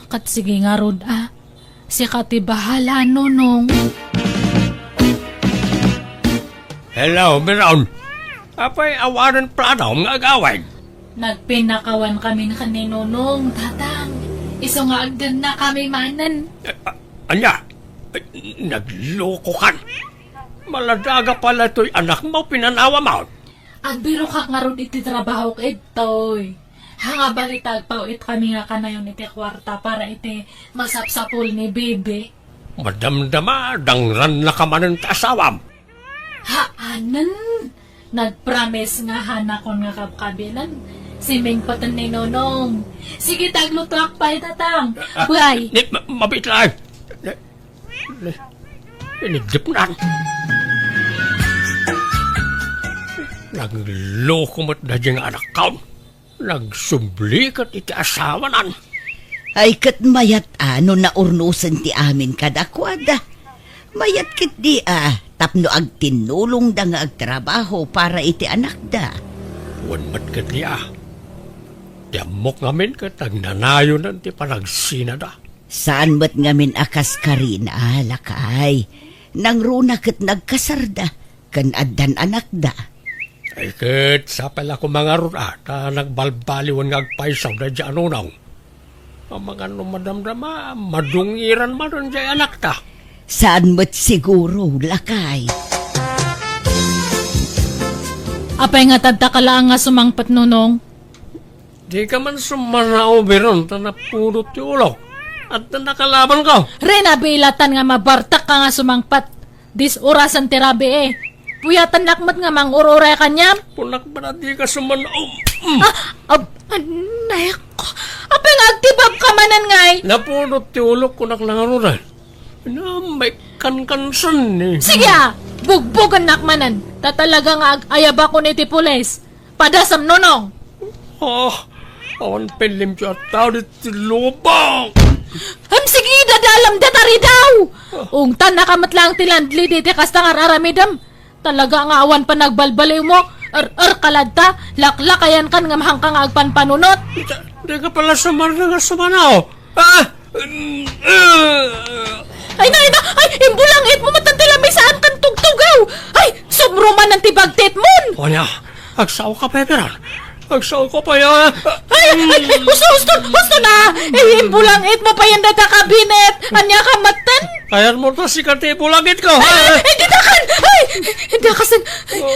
Kat sige nga rod Si kati bahala, Nonong. Hello, Miron. Apay awanan planaw nga agawid. Nagpinakawan kami na ni Nonong, tatang. Iso nga agdan na kami manan. Anya, nagloko kan. Maladaga pala to'y anak mo pinanawa mo. Agbiro ka nga ron iti trabaho itoy. Hanga balitag pa it kami nga kanayon iti kwarta para iti masapsapul ni Bebe. Madamdama, dangran na ka man ang tasawam. Haanan? Nagpromise nga hanakon nga kapkabilan. Siming patan ni Nonong. Sige, taglutok pa tatang. Buhay. Mabit lang. Inigdip na. Nagloko mo't na diyang anak kaon. Nagsublikat iti asawa nan. Ay kat mayat ano na urnusan ti amin kadakwada. Mayat kit di tapno ag tinulong da nga agtrabaho para iti anak da. Wan mat kat niya. Tiamok ngamin kat nagnanayo nan ti panagsina da. Saan mat ngamin akas karina lakay. Nang runa kat nagkasarda kan addan anak da. Ay kat sa pala ko mga runa ta nagbalbaliwan nga agpaisaw da dyan unaw. Ang mga numadamdama madungiran man ron dyan anak ta. Saan mat siguro lakay. Apay nga tadtakala nga sumangpat, Nonong. Di ka man sumanao biron ta napulot ti ulo. At nakalaban ka. Rena, bilatan nga mabartak ka nga sumangpat. Dis orasan tirabi Puyatan lakmat nga mang urure kanya. Punak ba na di ka sumanao? Nayak ko. Apay nga agtibab ka manan ngay. Napulot ti ulo kunak nangarunan. Na may kankansan eh. Sige bugbugan nakmanan. Tatalaga nga ayaba ko ni ti pulis. Padasam, Nonong. Awan pilim siya tao ti lubang. Sige, dadalam datari daw. Ungtan nakamatlang tilandli diti kastangar aramidam. Talaga nga awan pa nagbalbaliw mo. Kaladta, laklakayan kan nga mahangkang agpanpanunot. Di ka pala sumar na nga sumanaw. Ay, imbulangit mo matantila may saan kan tugtugaw. Ay, sumruman ng tibagtit mon. O niya, Agsaw ka pa, Beran. Agsaw ka pa yan. Gusto na! Bulang it mo pa yan data kabinet! Anya ka matan! Ayan mo to si Kati Bulagit ko. Hindi na kan! Hindi kasan!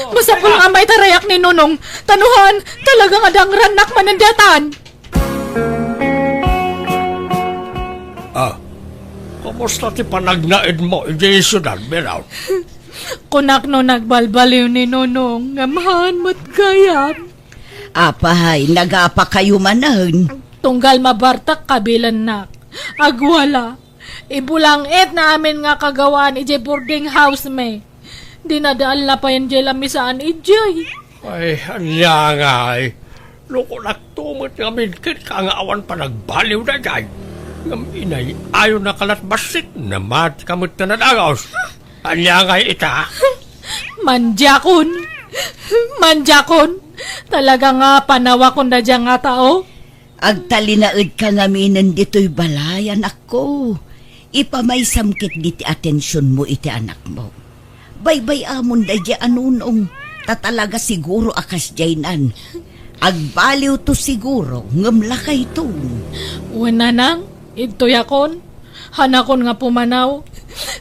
Basta po lang ang may tarayak ni Nonong. Tanuhan, talagang adang ranak manandatan. Kumusta ti panagnaid mo, iti syudad, Beran? Kunak no nagbalbaliw ni Nonong, ngamahan mo't gayam. Apahay, nagapa kayo manan. Tunggal mabartak kabilan nak. Agwala. Ibulang it na amin nga kagawaan ije boarding house me. Dinadaan na pa yan jay lamisaan ijay. Ay, anya nga ay. Loko nagtumot ngamin kit kangawan pa nagbaliw na jay. Ngam inay, ayaw na kalat basit na mat kamot na nadagaws. Anya nga ita. Manjakon. Manjakon. Talaga nga panawa ko na dyan nga tao. Agtalinaid ka ngaminan dito'y balay, anak ko. Ipamay-samkit diti atensyon mo iti anak mo. Baybay amon da di anunong. Tatalaga siguro akas jaynan. Agbaliw to siguro, ngamlakay to. Una nang, ito yakon. Hanakon nga pumanaw.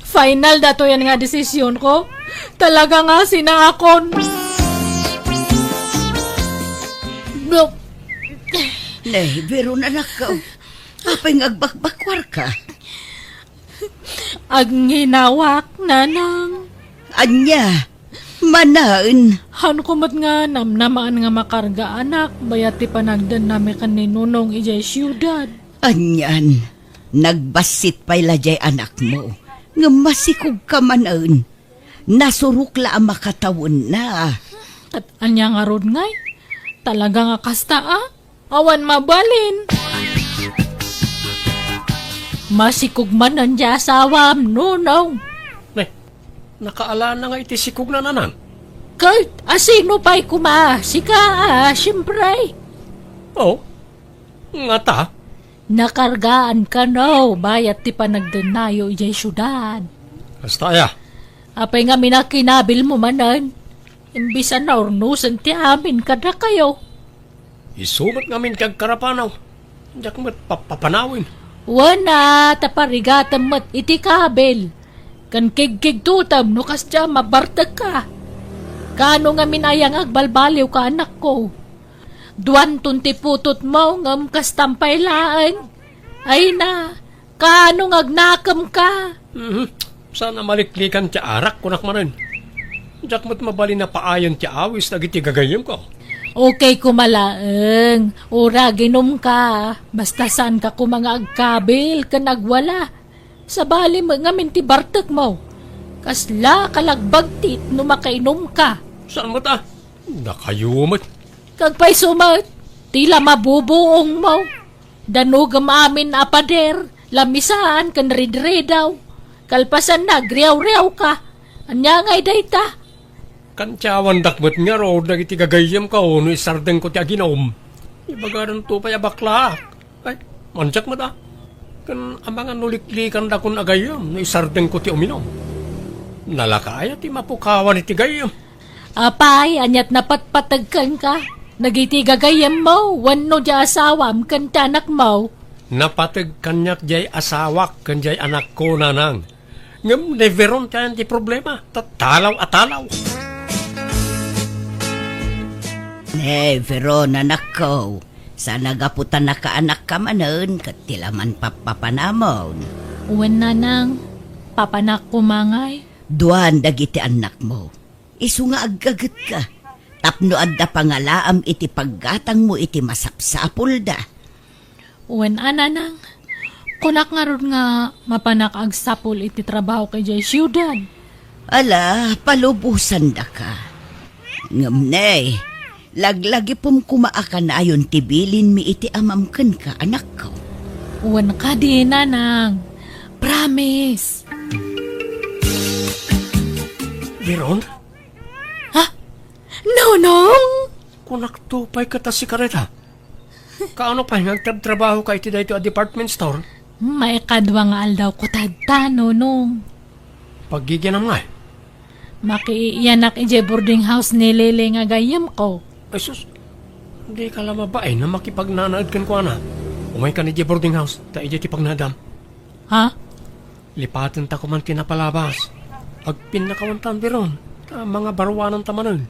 Final dato yan nga desisyon ko. Talaga nga sinangakon. No. Nay, pero nanakaw. Apay ngagbakbakwar ka. Ang hinawak, nanang. Anya, manaan. Han kumot nga namnamaan nga makarga anak. Bayati panagdan nami kaninunong ijay siyudad. Anyan, nagbasit pa'y lajay anak mo. Nga masikog ka manaan. Nasurukla ang makatawon na. At anya nga rod ngay. Talaga nga kasta awan mabalin. Masikog man nandiya asawam, Nonong. Nakaala na nga iti sikog na nanan. Kurt, asino pa'y kuma? Sika, siyempre. Oh, nga ta. Nakargaan ka no, bayat ti panagdanayo ijay syudad. Hasta ya. Apay nga minakinabil mo manan. Imbisa na ornusan ti amin kada kayo. Isumat ngamin kag karapanaw. Diyak mo't papanawin. Wana, taparigatan mo't iti kabel. Kan kig tutam no kasya mabartag ka. Kano nga minayang agbalbaliw ka anak ko. Duwan tunti putot mo ngam kastampay laan. Ay na, kano agnakam ka. Sana maliklikan ti arak kunak manin. Diyak mo't mabali na paayon ti awis na giti gagayim ko. Okay kumalaeng, ura ginom ka. Basta saan ka kumanga agkabil ka nagwala. Sa bali mo nga minti bartek mo. Kasla kalagbagtit no makainom ka. Saan mo ta? Nakayumot. Kagpay sumat, tila mabubuong mo. Danugam amin apader, lamisaan kan ridredaw. Kalpasan na, griyaw-riyaw ka. Anya nga'y dayta. Kantyawan dakmat nga ro, nagiti gagayim ka o, no isardeng ko ti aginom. Ibagaran to pa bakla. Ay, manjak mo ta. Kan amang nuliklikan da kun agayam, no isardeng ko ti uminom. Nalakaya ti mapukawan iti gayam. Apay, anyat napatpatagkan ka. Nagiti gagayam mo, wano di asawam kan tanak mo. Napatag kanyat jay asawak kan jay anak ko nanang. Ngam neveron tayan ti problema. Tatalaw atalaw. Veron, anak ko. Sa nagaputan na ka anak ka manan, katilaman papapanamon. Uwan na nang, papanak kumangay. Duan dagiti anak mo. Isu nga aggagat ka. Tapno adda pangalaam iti paggatang mo iti masapsapul da. Uwan ana nang, kunak nga ron nga mapanak agsapul iti trabaho kay jay siyudad. Ala, palubusan da ka. Ngamnay, laglagi pum kumaakan ayon tibilin mi iti amamken ka, anak ko. Uwan ka din, nanang. Promise. Veron? Nonong! Kunak tupay ka ta si Kareta. Kaano pa nagtrabaho ka iti dito a department store? May kadwa nga aldaw ko tadta, Nonong. Paggiginam nga. Makiiyanak ije boarding house ni Lele nga gayam ko. Ay sus, hindi ka lang mabae na makipagnanaad kan ko na. Umay ka ni di boarding house, ta ije ti pagnadam. Ha? Lipatan ta ko man kinapalabas. Ag pinakawantan biron, ta mga barwanan tamanon.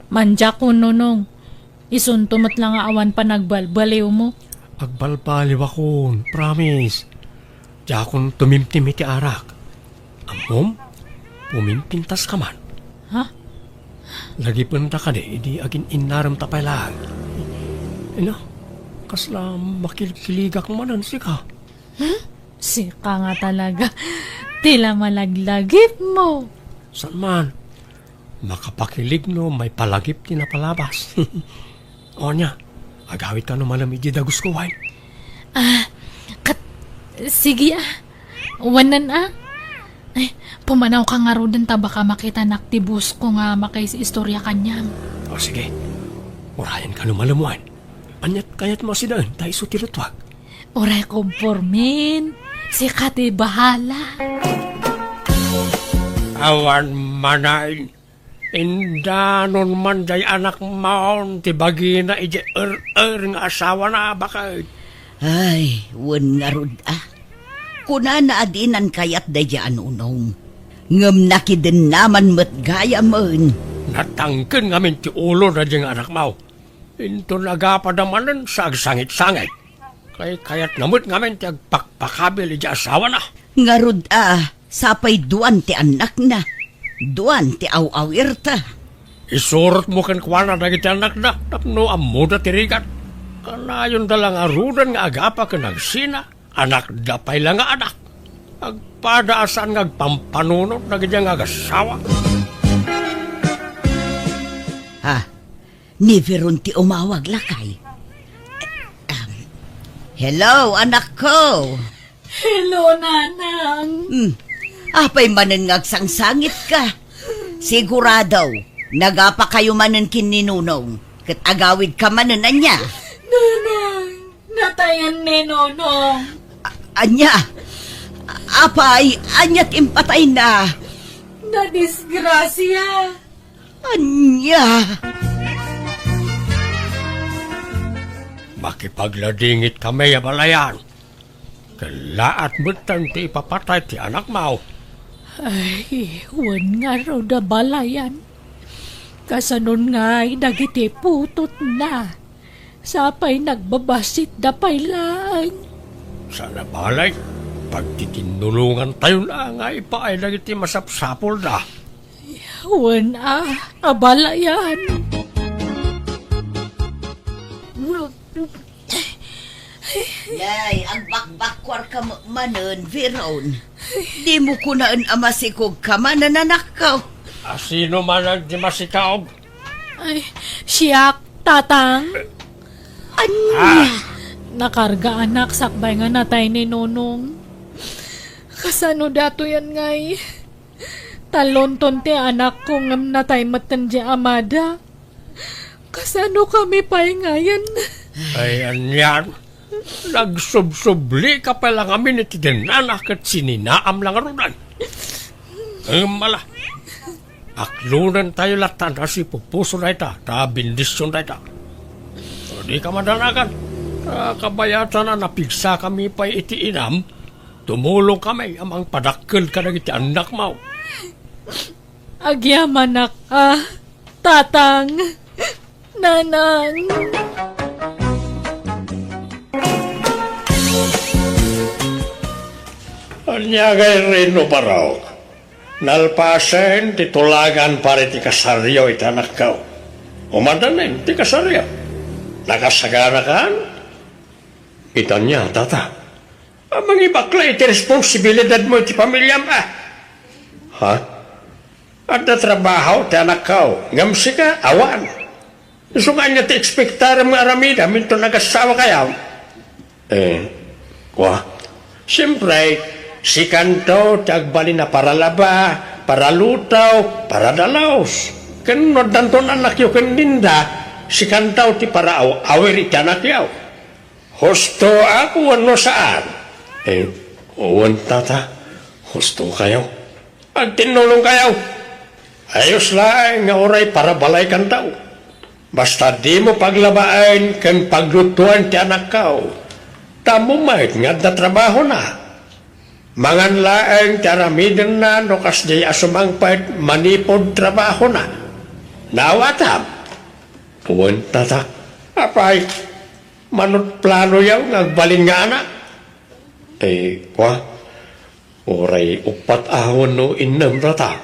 Manja ko nunong. Isuntumot lang nga awan pa nagbalbaliw mo. Agbalbaliw akon, promise. Diya akong tumimtim iti arak. Amom, pumimpintas ka man. Ha? Lagi punta ka di, di agin inaram tapay lang. Ina, kasla makilikiligak manan si ka. Sika nga talaga. Tila malaglagip mo. San man? Makapakilig no, may palagip ti na palabas. O niya, agawit ka no malam iti dagus ko wine. Sige Wanan Ay, pumanaw ka nga rodan ta baka makita naktibus ko nga makaisi istorya kanyam. O sige, urayan ka no malam wine. Anyat kayat mo sinaan, tayo sutirutwag. Oray ko pormin. Si Kati bahala. Awan manain. Indanon man day anak maon ti bagina ije nga asawa na bakit. Ay, wan nga rod Kuna na adinan kayat day dyan unong. Ngam nakidin naman mat gaya man. Natangken ngamin ti ulo na diyang anak mau. Into nagapadamanan sa agsangit-sangit. Kayat namut ngamin ti agpakpakabil ije asawa na. Nga rod sapay duan ti anak na. Duan ti awawir ta. Isurot mo kan kwana na iti anak na. Tapno amuda tirigat. Kanayon dalang arudan nga agapa ka nagsina. Anak dapay lang nga anak. Agpadaasan nga agpampanunot na ganyang agasawa. Ni Veron ti umawag lakay. Hello, anak ko. Hello, nanang. Apay manen ngagsangsangit ka. Sigurado, nagapa kayo manen kininunong. Kat agawid ka manen anya. Nanang, natayan ni Nonong. Anya, apay, anya't impatay na. Nadisgrasya. Anya. Makipagladingit kami balayan. Kalaat betan ti ipapatay ti anak mau. Ay, wan nga raw da balayan. Kasanon nga dagiti putot na. Sapay nagbabasit da pailaan. Sana balay, pagtitinulungan tayo na nga ipaay na iti masapsapol na. Wan abalayan. Yay, ang bakbakwar ka manen, Veron. Di mo kunaan amasikog ka manen, anak ko. Sino man ang di masikaog? Ay, siyak, tatang. Anya. Nakarga anak, sakbay nga natay ni Nonong. Kasano dato yan ngay? Talonton ti anak ko ngam natay matan di amada. Kasano kami pa'y ngayon? Ay, anyan. Nagsubsubli ka pala kami ni tinanak at sininaam lang arunan. Ay, mala. Aklunan tayo latan na si pupuso na ita, ta bindisyon na ita. O di ka madanakan. Kabayatan na napigsa kami pa iti inam, tumulong kami amang padakkel ka na iti anak mo. Agyamanak tatang, nanang. Anya kay Reno pa raw. Nalpasen titulagan pare ti kasaryo iti anak ko. Umadanin ti kasaryo. Nakasagana kan? Itanya, tata. Amang ibakla iti responsibilidad mo iti pamilya mo. Ha? At na trabaho ti anak ko. Ngamsi ka, awan. Sungan niya ti ekspektar mga aramida, minto nagasawa kayaw. Siyempre, si kanto, tagbali na para laba, para lutaw, para dalaos. Kanunod danton anak yo kaninda, si kantaw ti para awir iti anak yaw. Husto ako ano saan? Uwan tata, husto kayo. At tinulong kayo. Ayos lang nga oray para balay kan tao. Basta di mo paglabaan kan paglutuan ti anak kao. Tamo may nga da trabaho na. Mangan laeng ti aramiden na no kas di asumangpait manipod trabaho na. Nawatam. Puwanta ta. Apay, manut plano yaw ngagbalin nga anak. Oray upat ahon no inam rata.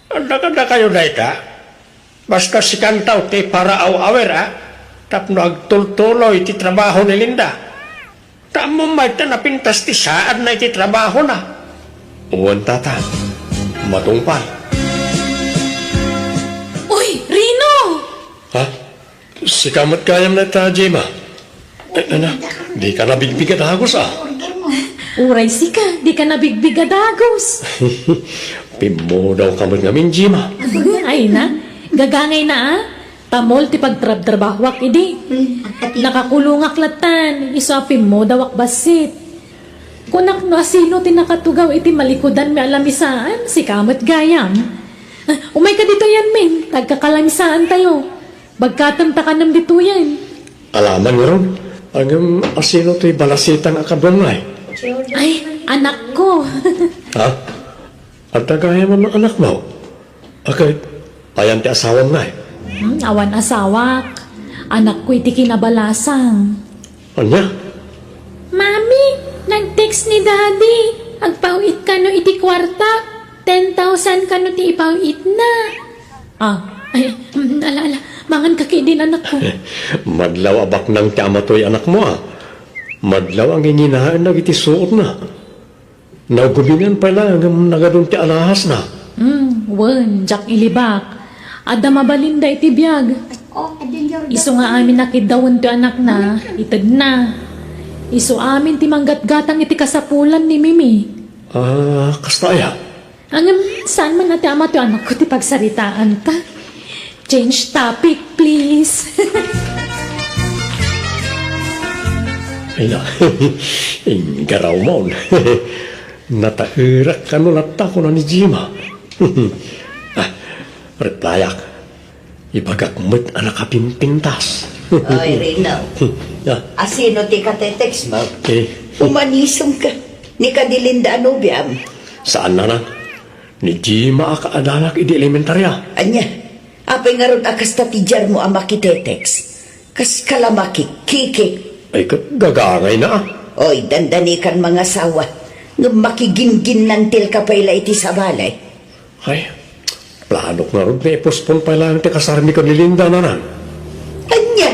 Anda kayo na ita. Basta si kantaw ti para aw-awer tapno agtultuloy ti trabaho ni Linda. Tamo may napintas ti saan na iti trabaho na. Uwan tata, matungpal. Uy, Rino! Ha? Si kamat kayam na ita, Jema. Di ka nabigbigat agos Uray sika, di ka nabigbigad-agos. Pimo daw kamat ngamin, Jema. Ay na, gagangay na Tamol ti pagtrabahwak idi. Nakakulungak latan, isapin mo dawak basit. Kunak no asino ti nakatugaw iti malikodan mi alamisaan, si kamot gayam. Umay ka dito yan, Min. Tagkakalamisaan tayo. Bagkatanta ka ng dito yan. Alaman nga ron, ang asino to'y balasitang akabangay. Ay, anak ko. Ha? At tagaya mo ng anak mo? Akit, ayan ti asawang nga Awan asawak. Anak ko iti kinabalasang. Anya? Mami, nag-text ni Daddy. Agpawit ka no iti kwarta. 10,000 ka no ti ipawit na. Ala, mangan kaki din anak ko. Madlaw abak ng ti amatoy anak mo Madlaw ang ininahaan na iti suot na. Nagubinan pala ang nagadong ti alahas na. Wen, jak ilibak. Ada mabalinda iti biyag. Iso nga amin nakidawon ti anak na, ited na. Iso amin ti manggat-gatang iti kasapulan ni Mimi. Kastaya. Saan man nati ama ti anak ko ti pagsaritaan ta? Change topic, please. Ay na, garaw mo. Natairak ka no nata ko na ni Jima. Replayak, ibagak mo't anak kapimpintas. Ay, Rino. Asino ti katetext mo? Umanisong ka. Ni Kadilinda Anubiam. Saan na? Ni Jima akaadanak idi elementarya. Anya, apay nga ron akas tatijar mo ang makitetext. Kas kalamaki, kiki. Ay, gagangay na Oy, dandanikan mga sawa. Nga makigingin nantil ka pala iti sa balay. Ay, planok na ron. May pospon pa lang ti kasarmi ko ni Linda na nan. Anya,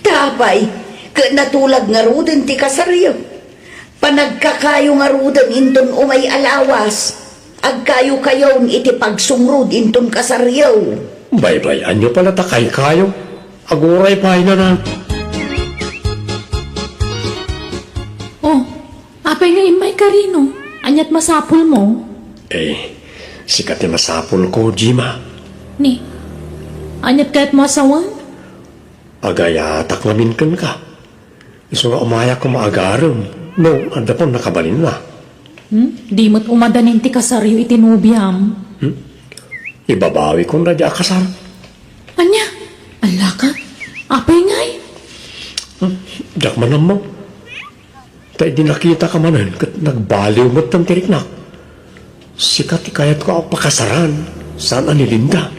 tapay, natulag nga ruden ti kasaryo. Panagkakayo nga ruden inton umay alawas. Agkayo kayon iti pagsungrud inton kasaryo. Baybayan nyo pala takay kayo. Aguray pa na nan. Apay nga imay ka Rino. Anyat masapul mo. Sikat na masapul ko, Jima. Ni, anyat kaya't masawan? Agayatak namin kan ka. Iso nga umaya ko maagaram. No, anda po nakabalin na. Di mo't umadanin ti kasaryo itinubiam. Ibabawi ko na di akasar. Anya, ala ka? Apay nga'y? Dak manam mo. Tay di nakita ka manan kat nagbaliw mo't ng tiriknak. Sikat ikayat ko ako pakasaran. Saan ni Linda?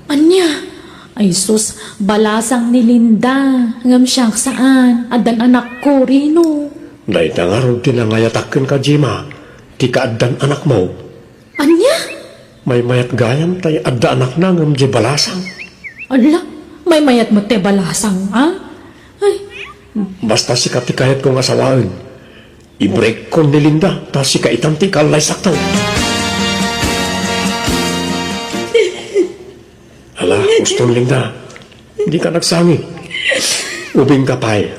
Anya? Ay sus, balasang ni Linda. Ngam siyang saan? Adan anak ko, Rino. Dahil na nga ron tinangayatakin ka, Jima. Di ka adan anak mo. Anya? May mayat gayam tay adda anak na ngam di balasang. Ala, may mayat mo te balasang, ha? Ay, Basta sikat ikayat kong asawaan. I-break ko ni Linda. Ta si kaitam ti kalay saktaw. Ala, gusto Linda. Di ka nagsangi. Ubing ka pa'y.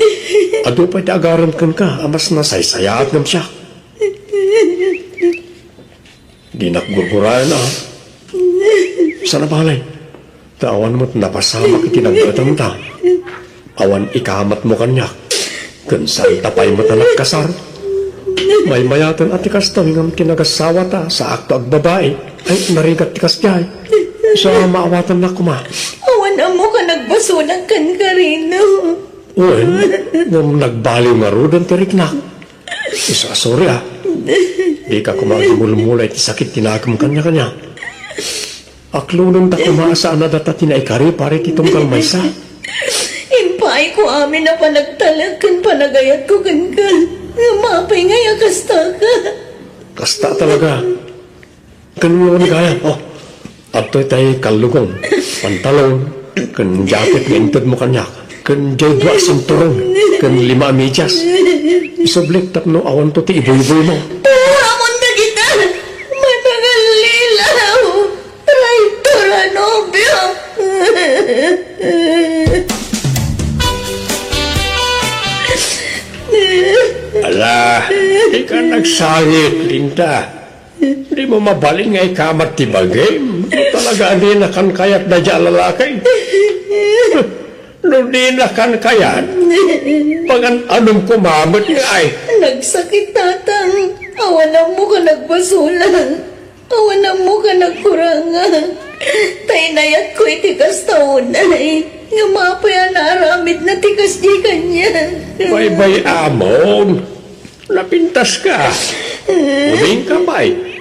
Ado pa'y agaran kan ka. Amas nasaysayaat ng siya. Di nakgurguraan na. Sana balay. Tawan mo't napasama kitinagatan ta. Awan ikamat mo kanyak. Kansan tapay mo tanak kasar. May mayatan at ikas tawing ang kinagasawa ta sa akto ag babae. Ay narigat tikas jay. Sa maawatan na kuma. Awan na mo ka nagbasulang kan Karino. Uy, nung nagbaliw nga ro, dan tirik na. Isa, sorry Di ka kumagimulmulay ti sakit tinakam kanya-kanya. Aklunong ta kumasa na data tinaikari pare titong kalmaysa. Impay ko amin na panagtalag kan panagayat ko kan kan. Mapay ngaya kasta ka. Kasta talaga. Kanino ni kaya? Oh, ato'y tayo kalugong, pantalon, kan jacket nga intod mo kanya, kan jay dua sinturong, kan 5 medyas. Isublik tapno awan to ti iboy-iboy mo. Hamon na kita. Matagal lilaw. Traitora nobyo. Ala, di ka nagsangit, Linda. Di mo mabalin nga ikamat ti bagay. Talaga di na kan kayat na dyan lalakay. No di na kan kayat, pagan anong kumamot nga ay. Nagsakit tatang. Awanan mo ka nagbasulan. Awanan mo ka nagkurangan. Tainayat ko itikas taon ay. Nga mapaya naramid na tikas di kanya. Bay-bay amon, napintas ka. Uming ka bay.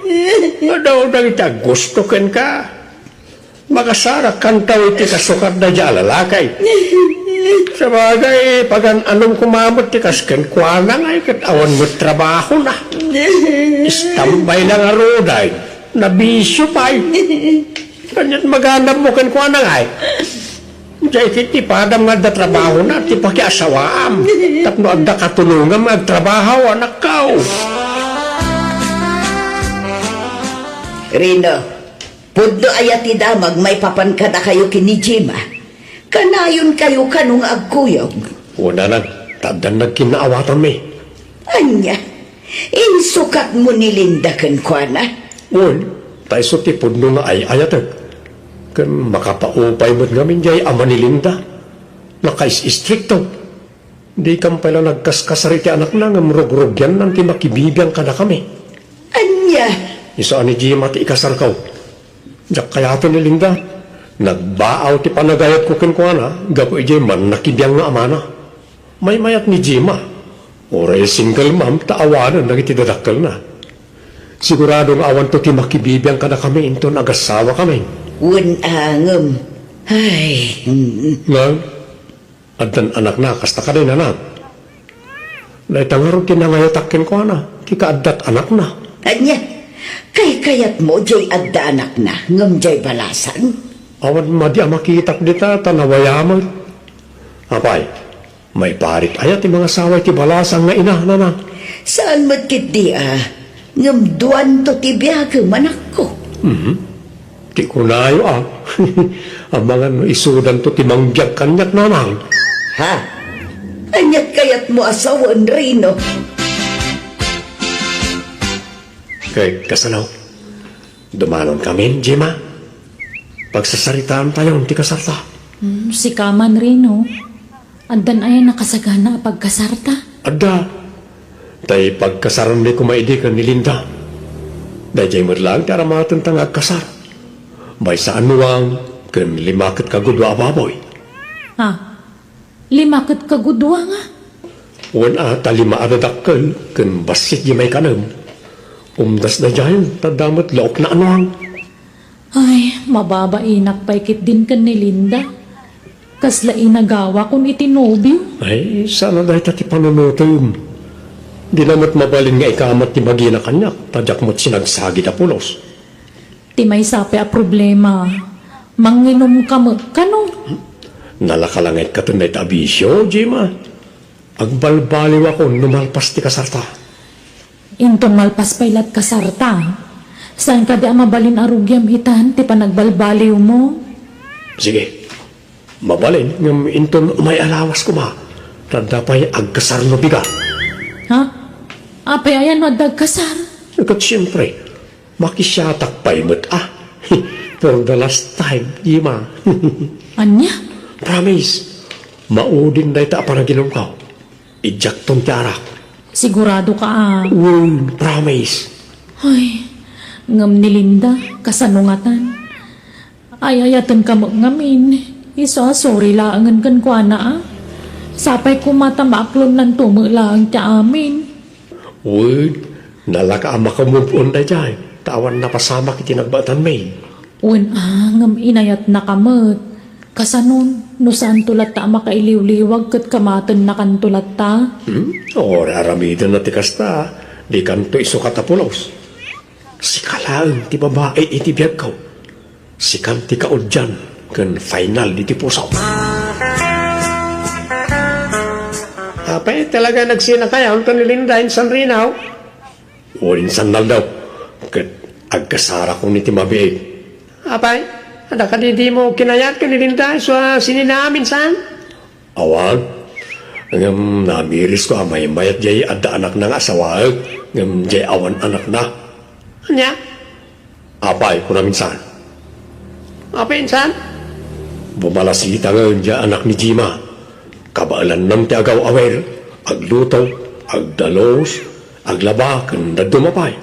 Adaw na kita gusto ken ka. Magasara kantaw iti kasukat na dyan lalakay. Sa bagay, pagan anong kumamot ti kasken kuana nga ikat awan mo trabaho na. Istambay na nga roday, nabisyo pa'y. Kanyat maganap mo ken kuana nga ay. Diyan kiti padam nga da trabaho na, ti pakiasawaam. Tapno agda katulungan magtrabaho, anak kao. Rino, puddo ayati damag may papankada kayo kini Jima. Kanayon kayo kanong agkuyog. Una na, tadan nagkinaawatan me. Anya, insukat mo ni Linda kan kuana. Un, tayo so ti pudno nga ay ayatag. Kan makapaupay mo't ngamin jay ama ni Linda. Nakais-istrikto. Di kam pala nagkaskasari ti anak na nga murog-rog yan nanti makibibiyang ka na kami. Anya, Isa ni Jima ti ikasar kaw. Diyak kayato ni Linda. Nagbaaw ti panagayat ko kinkwana. Gapo ijay man nakibiyang nga amana. May mayat ni Jima. Oray single mom taawanan nagitidadakkel na. Siguradong awan to ti makibibiyang ka na kami into nagasawa kami. unangem. Ay, Nga, adan anak na, kasta ka din anak. Naitangaro tinangayatakkin ko na, ti kaadat anak na. anya, kay kayat mo joy adda anak na, ngem joy balasan. Awan madi makitak dita, tanawayamag. Apay, may parit ayat ti mga saway ti balasang nga ina na. Saan matkit di ngem duwan to ti biyag manak ko. Ti kunayo Ang mga no isudan to ti mangyag kanyak nanang. Ha? Anyat kayat mo asawan Rino. Kay kasalaw, dumanon kami, Jima. Pagsasaritaan tayo, ti kasarta. Si Kaman Rino. Andan ay nakasagana pagkasarta. Ada, tay pagkasaran ni kumaidi ka ni Linda. Dahil mo lang tara matang agkasar. Bay saan nuwang, kan limakit ka gudwa ababoy. Ha? Limakit ka gudwa nga. Wan talima adadakkel, kan basit yung may kanam. Umdas na dyan, tadamot laok na anuang. Ay, mababainak pa ikit din ka ni Linda. Kasla inagawa kung itinobyo. Ay, sana dahil tati panunutom. Di namat mabalin nga ikamat ni Magina kanyak, tadyak mo't sinagsagi na pulos. Ti may sapi a problema. Manginom ka mo, kano? Nalakalangit ka tunay tabisyo, Jima. Agbalbaliw ako numalpas ti kasarta. Inton malpas pailat kasarta. Saan ka di mabalin arugyam itan, ti panagbalbaliw mo? Sige, mabalin ngam inton may alawas ko ma. Tanda pa'y agkasar no biga. Ha? Apay ayan no dagkasar. Kat siyempre, makisyatak pa'y mo't for the last time, Jima. Anya? Promise, maudin na ita panaginom ka. Ijak tong tiarak. Sigurado ka Promise. Ay, ngam ni Linda, kasanungatan. Ay, ayatan ka mo ngamin. Isa, sorry laangan kan kwa na Sapay ko matamaklon ng tumulaang tiya amin. Uy, nalaka ama ka move on na dyan. Tawan na pasama kiti nagbatan may. Ngam inayat na kamot. Kasanon, no saan tulat ta makailiw-liwag kat kamatan na kan tulat ta? O, raramidan na tikas ta. Di kanto iso katapulos. Si kalaan ti babae iti biyag ko. Si kanti kaudyan. Kan final di ti pusaw. Apay, talaga nagsina kaya ang tanilindahin san rinaw. Uwin san nal daw. Kat agkasara kong niti mabiig. Apay, ada ka di mo kinayat ka nilindahin sa sininamin san? Awan. Ngam namiris ko amay mayat jay adda anak na nga asawa. Ngam jay awan anak na. Anya? Apay ko namin san? Apay san? Bumalasita nga dya anak ni Jima. Kabaalan nam ti agaw awer, aglutaw, agdalos, aglabakan na dumapay.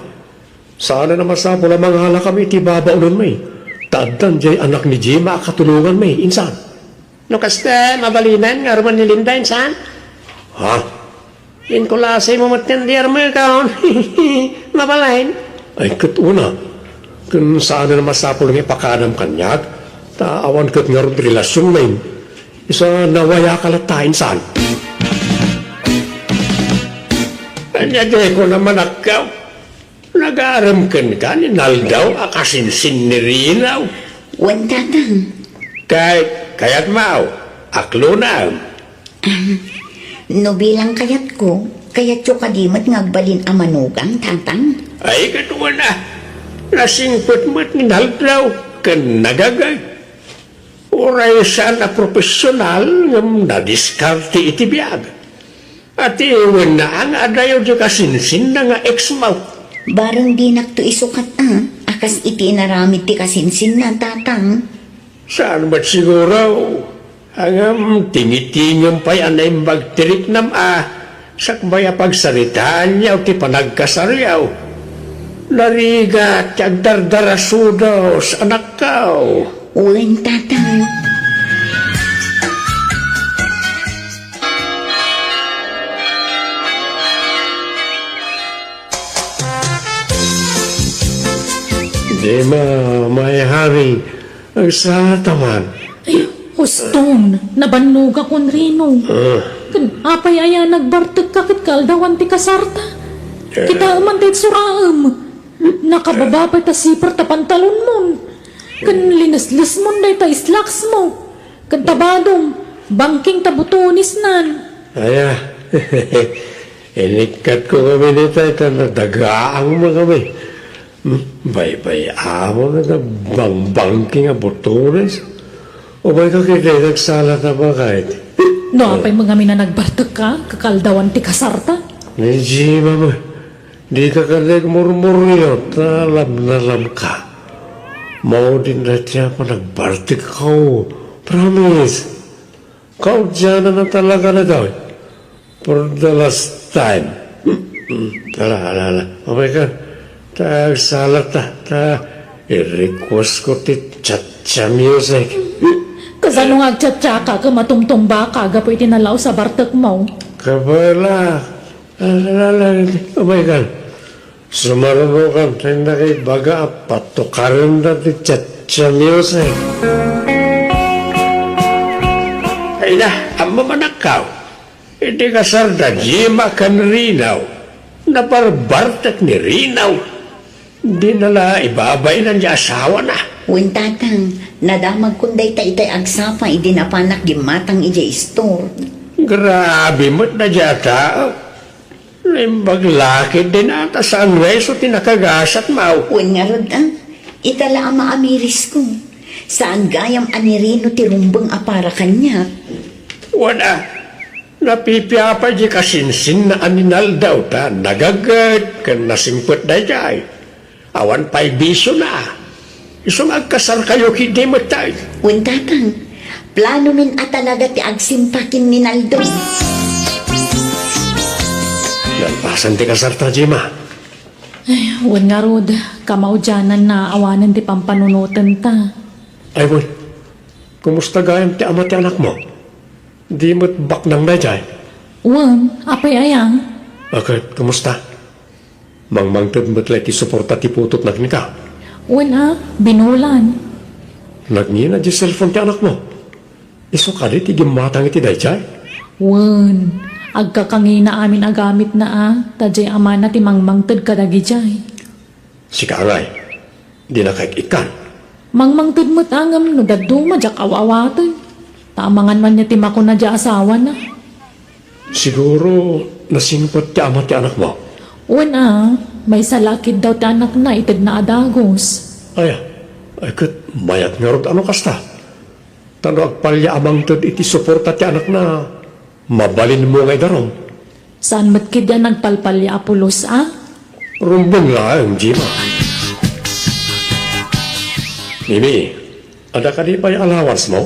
Sana na masapo lamang hala kami ti babaunan may. Taddan jay anak ni Jima katulungan may, insan. No kaste, mabalinan nga ruman ni Linda, insan? Ha? Inkulasay mo matyandiar mo kaon. Mabalain? Ay katuna. Kung sana na masapo lang ipakanam kanyag, taawan kat nga rin relasyon may. Isa nawaya kalatain saan. Anyagay ko naman akaw. Nag-aaram ka ni Naldaw akasinsin ni Rinaw. Wan tatang. Kaya't mau, aklo na. No bilang kayat ko, kayat yung kadimat ngagbalin amanugang tatang. Ay katuwa na. Nasingpot-mot ni Naldaw kan nagagay. Oray siya na profesional ng nadiskarte iti biyag. At iwan na ang adayo di kasinsin na nga ex-maw. Barang di nakto isukat akas iti naramit ti kasinsin na tatang. Saan ba't siguro? Hangam tingitingam pa'y anay magtirik nam sakbaya pagsaritaan niya o ti panagkasaryaw. Narigat kag dardarasudos anak kao. Uwing tatang. Di may hari ang sa taman. Ay, huston, nabannuga kon rino. Kan apay aya nagbartag kakit kaldawan ti kasarta. Kita man tit suraam. Nakababa pa ta sipar ta pantalon mon. Kan linaslas mon day ta islaks mo. Kan tabadong, bangking tabutunis nan. Aya, inikat ko kami nito, nadagaan mo kami. Bay-bay amo na bang-bangking a butunis. O ba'y kakita nagsala na ba kahit? No, apay mga na nagbartag ka, kakaldawan ti kasarta. Medyo mo, di ka kalig murmuryot na alam ka. Mau din na siya pa nagbartik ko. Promise. Kau dyan na talaga na daw. For the last time. Ala. Oh my God. Tagsalat ta. I-request ko ti cha-cha music. Kasano nga agtsatsaka ka matumtumba ka gapo itinalaw sa bartak mo. Kabala. Ala. Oh my God. Sumarunukan tayo na kay baga patukaran na ti cha-cha music. Ay na, amo manakaw. Hindi ka sarda, Jima kan Rinaw. Nabarbartak ni Rinaw. Hindi nala ibabay na niya asawa na. Uwing tatang, nadamag kunday ta itay agsapa idinapanak gimatang ija store. Grabe mo't na diya tao. Limbaglaki din ata sa ang reso tinakagasat mau. Uwing nga rod itala ang maamiris ko. Saan gayam anirino ti rumbang apara kanya. Wala. Napipiyapa di kasinsin na aninal daw ta. Nagagad kan nasimpot na jay. Awan pa'y bisyo na. Isong agkasar kayo hindi mo tayo. Uwing tatang, plano min atalaga ti agsimpakin ni Naldo. Nalpasan ti kasar ta, Jima. Ay, wan nga rod, kamao dyanan na awanan ti pampanunutan ta. Ay, boy. Kumusta gayam ti ama ti anak mo? Di mo't bak nang dayjay. Wan, apay ayang? Akit, kumusta? Mangmangtod mo't lay ti suporta ti putot nagnika. Wan binulan. Nagngina di cellphone ti anak mo. Iso ka di ti gimatang iti dayjay. Wan, agkakangina amin agamit na tajay ama na ti mangmangtod kadagi jay. Sika angay. Di na kahit ikan. Mangmangtod mo't angam no daduma jak awawatan. Tamangan man niya ti mako na dya asawa na. Siguro nasingpot ti ama ti anak mo. Wan may salakid daw ti anak na itid na adagos. Ay kat mayat nga rod ano kasta. Tano agpalya amang tod iti suporta ti anak na mabalin mo ngay darom. Saan mat kidya nagpalpalya apulos Rumbong lang, Jima. Mimi, ada ka di pa yung allowance mo?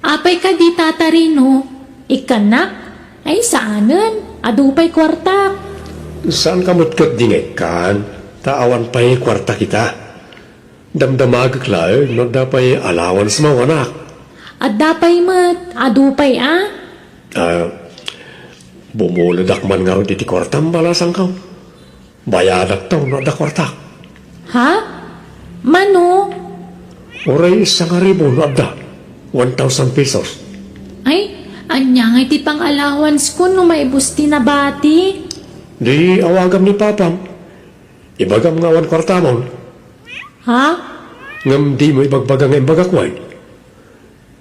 Apay ka di tatarino. Ikanak? Ay saanan? Adupay kwartak. Saan ka mutkat dingay kan? Taawan pa yung kwarta kita. Damdamag klayo, no da pa yung allowance mo, anak. Adapay mat. Adupay Bumuladak man nga rin iti kwartam balasang ka. Bayadak taw, no da kwartak. Mano? Oray 1,000 no da. 1,000 pesos. Ay, anya nga iti pang allowance ko no may busti na bati. Di awagam ni papam. Ibagam nga 1 kwarta mo. Ngam di mo ibagbaga nga imbagakwan.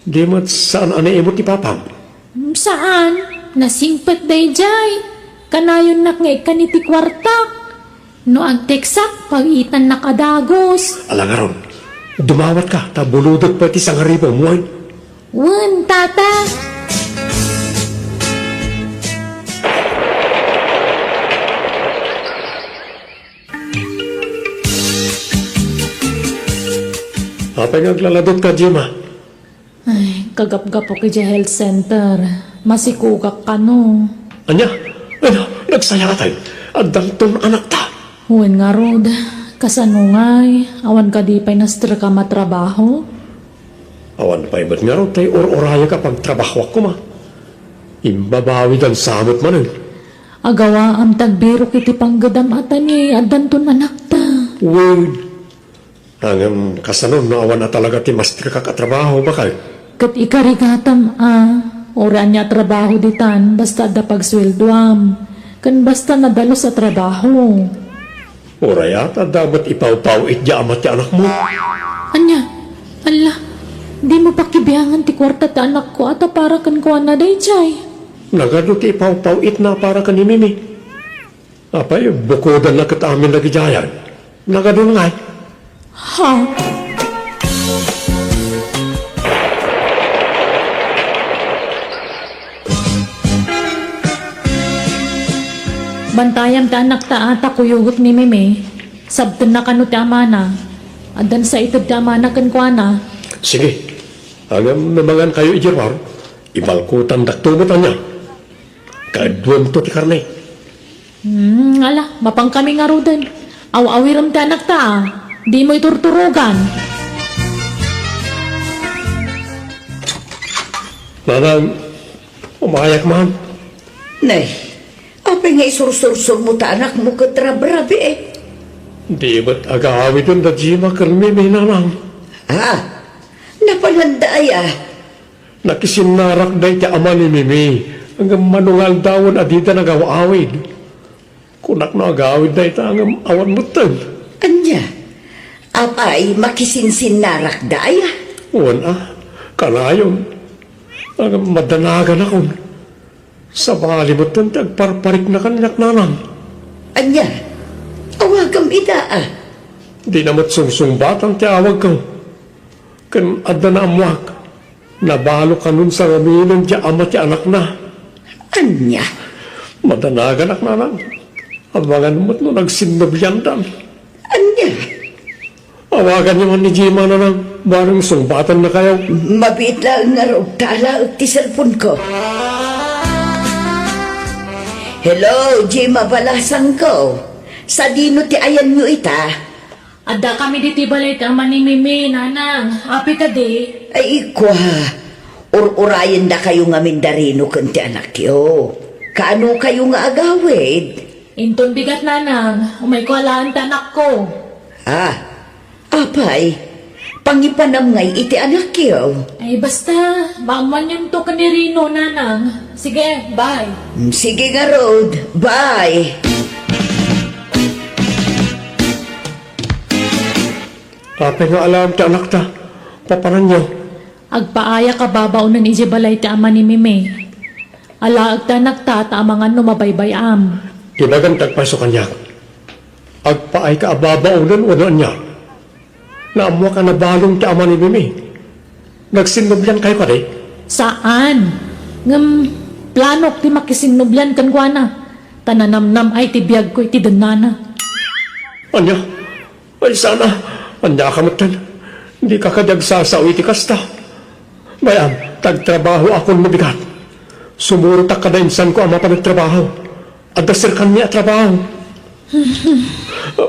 Di mo't saan anaimot ni papam. Saan? Nasingpet day jay. Kanayon nak nga ikaniti kwartak. No ang teksak pagitan nakadagos. Alangaron, dumawat ka, tabuludot pa ti 1,000 muwan. Wan, tata. Apay naglaladot ka, Jima. Ay, kagap-gap ko kay health center. Masikugak ka no. Anya, nagsaya ka tayo. Adalton anak ta. Huwin nga rod. Kasanungay. Awan ka di pa'y nastra ka matrabaho. Awan pa iba't nga rin tayo or-oraya ka pag trabaho ako ma. Imbabawi dan samot man Agawa am tagbiro kiti panggadam atan ni adanton anak ta. Word. Hanggang kasanon na awan na talaga ti mastra ka katrabaho ba kayo? Kat ikarigatam oran niya trabaho ditan basta da pagsweldoam. Kan basta nadalo sa trabaho. Orayata dapat ipaw-paw itya amat ti anak mo. Anya, ala, di mo pakibiyangan ti kwarta ti anak ko ata para kan kuha na day jay. Nagado ti ipaw-paw it na para ka ni Mimi. Apay, bukodan na kat amin nagijayan. Nagado na nga. Bantayam ta anak ta ata kuyugot ni Mimi. Sabten na kanu ti amana. Adan sa itod ti amana kan kuana. Sige, hanggang namangan kayo ijarwar, ibalkutan daktumotan niya. Kaduan to ti karne. Ala, mapang kami nga rodan. Aw-awiram ti anak ta Di mo iturturugan. Nanang, umayak man. Nay, apa nga isursur-sur mo ta anak mo katrabrabi Di ba't agawit yung dajima kalmi may nanang. Napalandaya. Nakisinarak day ti ama ni Mimi. Hanggang manungal dawon adita nagawawid. Kunak na agawid day ta hanggang awan mutag. Anya, apay makisinsin-narak daya. Uwan kanayon. Hanggang madanagan akon. Sa balimot ng tagparparik na kanyak nanang. Anya, awagam ida Di namat sungsungbatang ti awag ko. Kan adda na amwak. Nabalo ka nun sa ngaminan ti ama ti anak na. Anya, Madanagan ak nanang. Abangan mo't no nagsinabyandan. anya, Awagan niyo man ni Jima nanang. Barang sungbatan na kayo. mabit lang nga raw tala ti cellphone ko. Hello, Jima Balasang ko. Sa dino ti ayan nyo ita? Adda kami diti balay ta manimimi, nanang. Api ka di. Ay, ikwa. Urayan na kayo nga mindarino kanti anak yo. Kaano kayo nga agawid? Inton bigat, nanang. Umay ko alaan tanak ko. Apay, pangipanam ngay iti anak yo. Ay, basta. Bangman yun to kanirino, nanang. Sige, bye. Sige nga, Rod. Bye. Apay nga alam ti anak ta. Papanan niyo. Agpaaya ka babaw na ni balay ti ama ni Mime. Alaag tanak ta amangan no mabaybayam. Kinagantag pa sa kanya. Agpaay ka ababaunan o niya. Naamwa ka na balong ti ama ni Mimi. Nagsinublan kayo ka rin. Saan? Ngam planok ti makisinublan kan kwa na. Tananamnam ay ti biyag ko iti danana. Anya, ay sana, anya kamutan. Hindi ka kadagsasaw iti kasta. Bayam, tagtrabaho akong mabigat. Sumurot ka na insan ko ang mapagtrabaho. At dasir ka niya trabaho.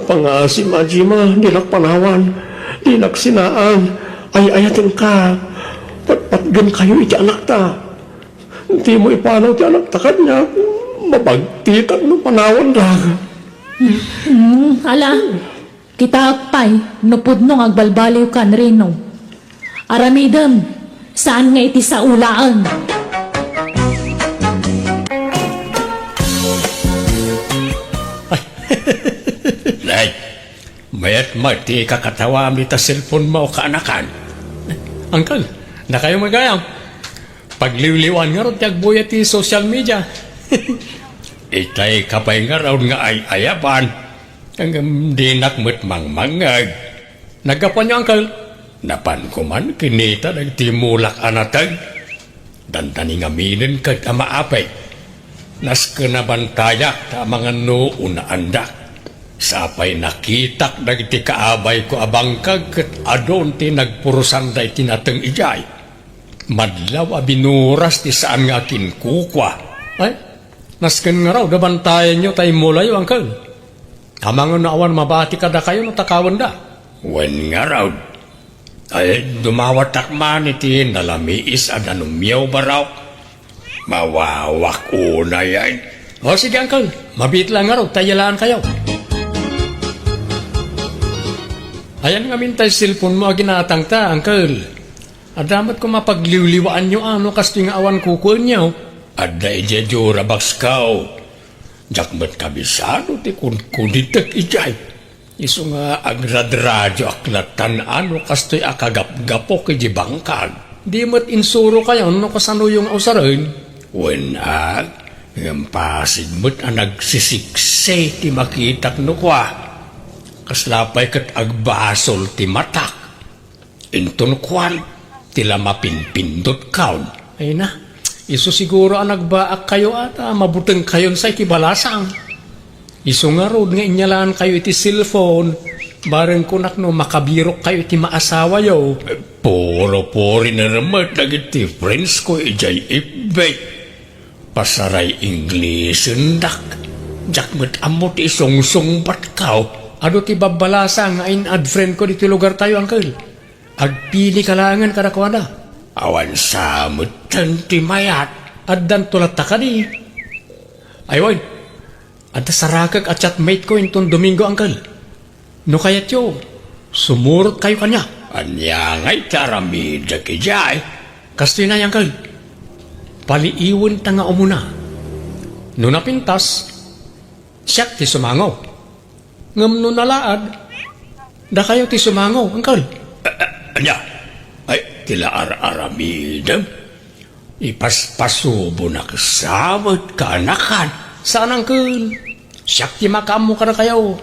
Pangasim, Ajima, dilak panawan, dilak sinaan, ay ayatin ka. Patpatgan kayo iti anak ta. Hindi mo ipanaw ti anak ta kanya. Mabagtikan no panawan lang. Ala, kita agpay, nupod nung agbalbaliw kan rino. Aramidem, saan nga iti sa ulaan? Nay, mayat mati kakatawa mi ta cellphone mo kaanakan. Uncle, na kayo magayam. Pagliwliwan nga ron tiyagbuya ti social media. Itay kapay nga raw nga ay ayapan. Ang di nakmet mangmangag. Nagapan niyo, Uncle. Napan ko man kinita nagtimulak anatag. Dantani nga minin kag amaapay. Nas kanabantayak ta mga noon na andak. Sapay nakitak dagiti kaabay ko abangkag ket adon ti nagpurusan day tinateng ijay. Madlaw abinuras ti saan nga kinkukwa. Ay, nasken nga raw dabantayan nyo tay mulayo, Uncle. Amang naawan mabati kada kayo natakawan da. Wen nga raw. Ay, dumawatak man iti nalamiis at anumiyaw baraw. Mawawak una yan. O sige, Uncle. Mabit lang nga raw, tayalaan kayo. Ayan nga mintay cellphone mo ginatang ta, Uncle. At damat ko mapagliwliwaan nyo ano kasi nga awan kukuan nyo. At dahi dya rabaks kao. Jakmat kabisado ti kunitek ijay. Iso nga agradradyo aklatan ano kastoy akagap-gapok iji bangkag. Di mat insuro kayo no kasano yung ausarin. Wenag, yung pasig mo't ang nagsisikse ti makitak no kwa. Kaslapay kat agbasol ti matak. Inton kwan, tila mapinpindot kaon. Ay na, iso siguro ang nagbaak kayo at mabuteng kayon sa ikibalasang. Iso nga road nga inyalaan kayo iti cellphone. Bareng kunak no makabirok kayo iti maasawa yo. Puro-puri na naman nagiti friends ko ijay ibay. Pasaray English ndak. Jakmet amot isong-song batkaw. Ado ti babalasa nga in-ad friend ko diti lugar tayo, Uncle. Agpili kalangan kadakwada. Awan samot ti mayat. Addan tulat ta ka di. Aywan. At sarakag at chatmate ko intong Domingo, Uncle. No kayat yo, sumurot kayo kanya. Anya nga'y taramida kijay. Kastoy na, Uncle. Paliiwan ta nga umuna. No napintas, siyak ti sumangaw. Ngam no nalaad, da kayo ti sumangaw, Uncle. Anya, ay tila aramidam. Ipaspasubo na kasamot ka anakan. Saan, Uncle? Siyak ti makamu ka na kayo.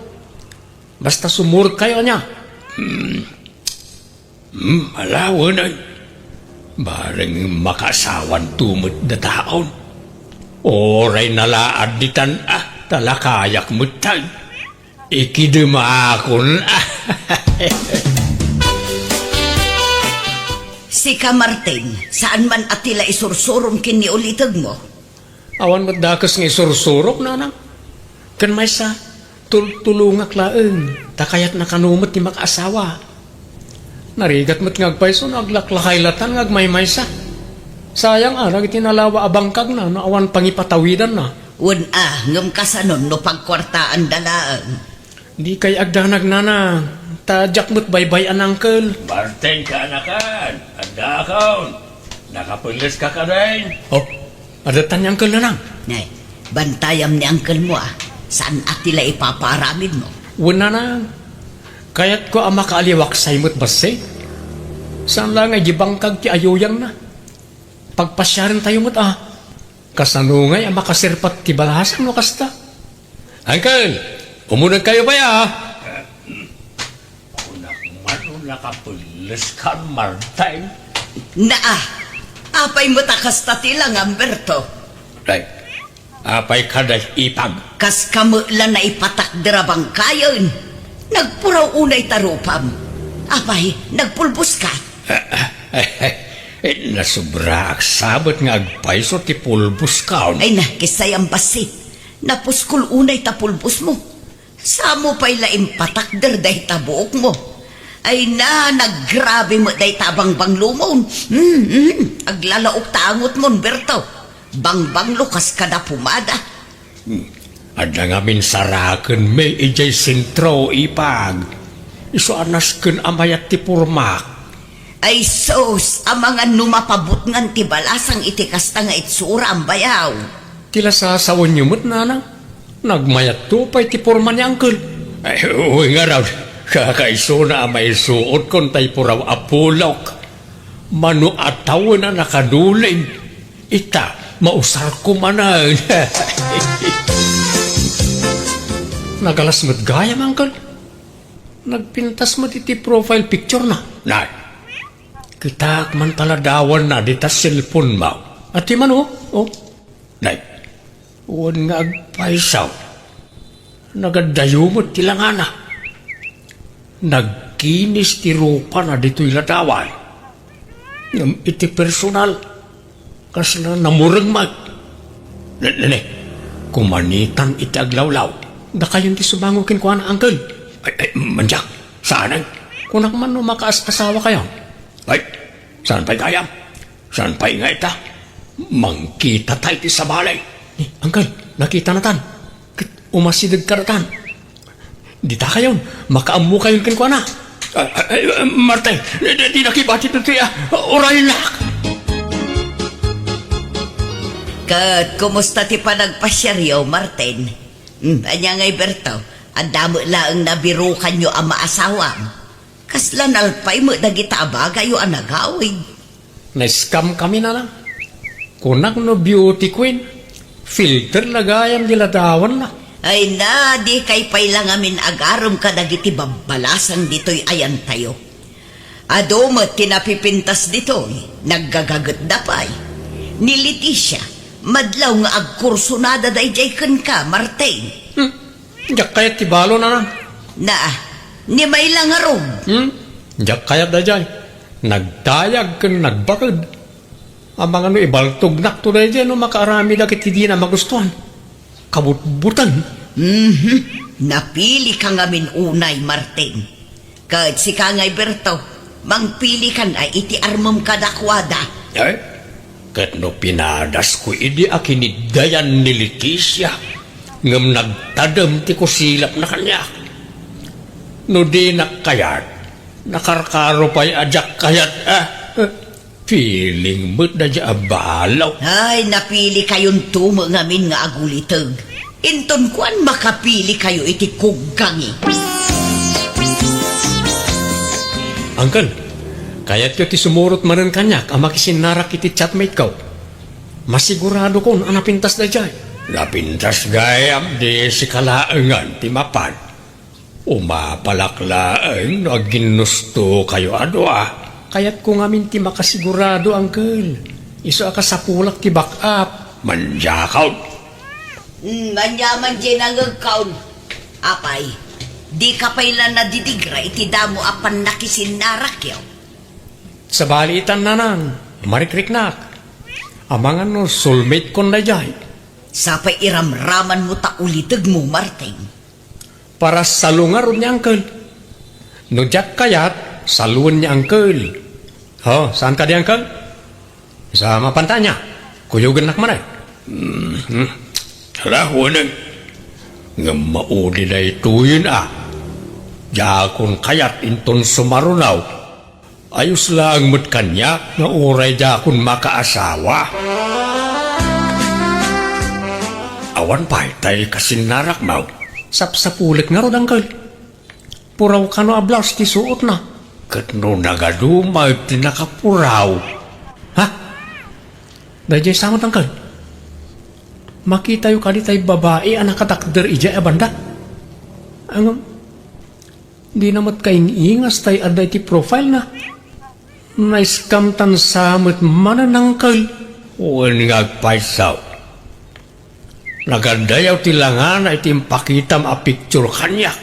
Basta sumurot kayo niya. Alawan ay. Bareng makasawan tumot na taon. Oray nalaad ditan talakayak mutan. Ikidumakon Si Ka Martin, saan man atila isursurom kini ulitag mo? Awan mo dakas ng isursurok, nanang. Kan may sa, tulungak laeng, takayat nakanumot ti makaasawa. Narigat mo't ngagpaiso, naglaklakaylatan ngagmaymaysa. Sayang tinalawa abangkag na, naawan pangipatawidan na. Ngam kasanon no pagkwartaan dalaan. Di kay agdanag na, tadyak mo't baybay an uncle. Martin ka anakan, anda akaon. Nakapulis ka ka rin. Oh, adatan ni uncle na lang. Nay, bantayam ni uncle mo Saan atila ipaparamid mo? Wala na. Kaya't ko ang makaaliwak sa imot base. Saan lang ay jibangkag ti ayuyang na. Pagpasyarin tayo mo't kasanungay ang makasirpat ti balahasan mo kasta. Uncle, umunag kayo ba Mano nakapulis ka, Martin. Apay mo takas tatilang, Amberto. Right. Apay kaday ipag. Kas kamulan na ipatakderabang kayon. Nagpuraw unay tarupam. Apay, nagpulbos ka. Nasubra sabot nga agpaiso ti pulbos kaon. Ay na, kisay ang basi. Napuskul unay tapulbos mo. Samo pa'y laing patakder dahi tabuok mo. Ay na, naggrabe mo dahi tabang banglumon. Aglalaok taangot mo, Berto. Bangbang lukas ka na pumada. Ada nga minsaraken may ijay sintro ipag. Iso anasken amayat ti purmak. Ay sos, ang mga numapabot ngan ti balasang itikasta nga itsura ang bayaw. Tila sasawan niyo mo't nanang. Nagmayat to pa'y ti purman ni uncle. Ay, uwi nga raw. Kakaiso na amay suot kon tay puraw apulok. Manu ataw na nakaduling. Ita, mausar ko manan. Nagalas mo't gaya, uncle. Nagpintas mo't iti profile picture na. Nay, kita man taladawan na di ta cellphone mo. At di man Nay, huwag nga agpaisaw. Nagadayo mo't tilangana. Nagkinis ti rupa na dito'y ladawan. Yung iti personal. Kas na namurag mag. Nene, kumanitan iti aglawlaw. Da kayon ti subangukin ko na, uncle. Ay, manjak, saan ay? Kunak man no makaas-asawa kayo. Ay, saan pa'y kayam? Saan pa'y nga ita? Mangkita tayo ti sa balay. Uncle, nakita na tan. Umasidag ka na tan. Di ta kayon, makaamu kayon kin ko na. Martin, di nakibati na tiya. Oray lak. Kat, kumusta ti pa nagpasyaryo, Martin? Anya ngay Berto, ang damo laang nabirukan nyo ang maasawam. Kaslan alpay mo dagita abagay o anagawig. Na-scam kami na lang. Kunak no beauty queen. Filter lagayam diladawan na. Ay na, di kay pay lang amin agarom ka dagiti babalasan dito'y ayan tayo. Ado mo tinapipintas dito'y, naggagagat da pa'y. Ni Leticia, madlaw nga agkurso na daday kan ka, Martin. Diyak kayat tibalo na lang. Ni may lang arom. Diyak kayat da jay. Nagtayag kan nagbakad. Ang mga ibaltog to da jay no makaarami da kiti di na magustuhan. Kabutbutan. Napili ka ngamin unay, Martin. Kahit si Kangay Berto, mangpili kan ay iti armam kadakwada. Ay, kat no pinadas ko idi akinidayan ni Leticia. Ngam nagtadam ti ko silap na kanya. No di nakayat, nakarkaro pa'y ajak kayat feeling mo't na dya abalaw. Ay, napili kayon tumo ngamin nga agulitag. Inton kuan makapili kayo iti kuggangi. Uncle, kaya't ko ti sumurot manan kanyak ang makisinarak iti chatmate ko. Masigurado ko na napintas na dyan. Napintas gayam di si kalaangan ti mapan. Umapalaklaang no ginusto kayo Kaya't ko ngamin ti makasigurado, uncle. Iso ka sa pulak ti back up. Manjakaw. Manyaman dyan ang agkaon. Apay, di ka pailan na didigra iti damo apan nakisinarak yaw. Sa balitan na nang, marikriknak. Amangan no soulmate kon na jay. Sapay iramraman mo ta ulitag mo, Martin. para salungaron niya angkel. No jak kayat, saluan niya angkel. Oh, saan ka di angkel? Sa mapantanya. Kuyugan nak manay. Rahunan. Nga maudi na ituyin Jakon kayat inton sumarunaw. Ayos lang mo't kanya na uray jakon makaasawa. Awan pa'y tayo kasinarak mau. Sapsapulik nga ro angkel. Puraw ka no ablaus ti suot na. Kat no nagadumay tinakapuraw. Ha? Dahil samot angkel. Makita yung kadi tayo babae anak katakder ija abanda. Ang di namat kaing ingas tayo aday ti profile na. Naiskam tan samot mananangkel. Uwan ngagpaisaw. Nagadayaw tilangan ay timpakitam a picture kanya.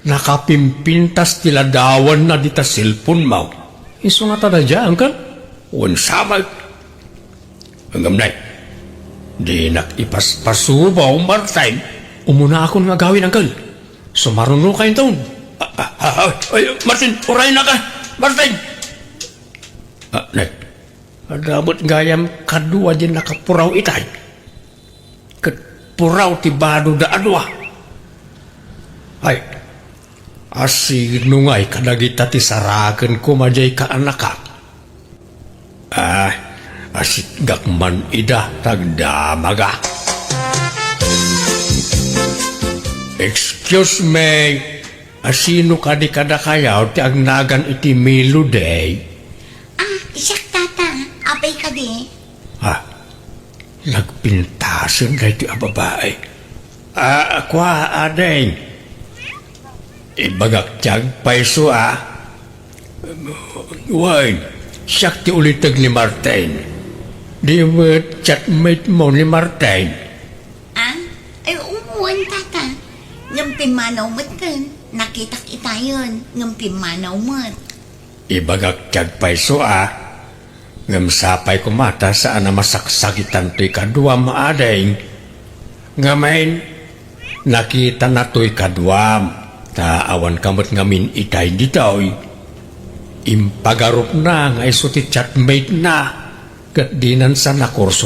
Nakapimpintas tiladawan na dita cellphone mau. Iso nga tada dya, angkel. Uwan samay. Hanggang nay. Di nakipaspasubaw Martin. Umuna akong nga gawin, angkel. Sumaruno kayo taon. Ay, Martin, uray na ka! Martin! Nay, Adamot gayam kadua din nakapuraw itay. Kat puraw ti bado da adwa. Ay, asinungay kadagita ti saraken ko majay ka anaka. asit gakman ida tagdamaga. Excuse me, asino ka di kada kayaw ti agnagan iti Milo day? Isak tata, apay ka di. Nagpintasan na iti babae. Kwa adeng. Ibagak paiso Wine, siyak ti ulitag ni Martin. Di mo chatmate mo ni Martin. Ay umuwan tata. Ngampin manaw mo't kan. Nakitak itayon. Ngampin manaw mo't. Ibagak paiso Ngamsapay ko mata saan na masaksakitan to'y kaduam adeng. Ngamain, nakita na to'y kaduam. Taawan kamot ngamin itay ditoy. Impagarup na nga iso ti chatmate na. Kat dinan sa nakurso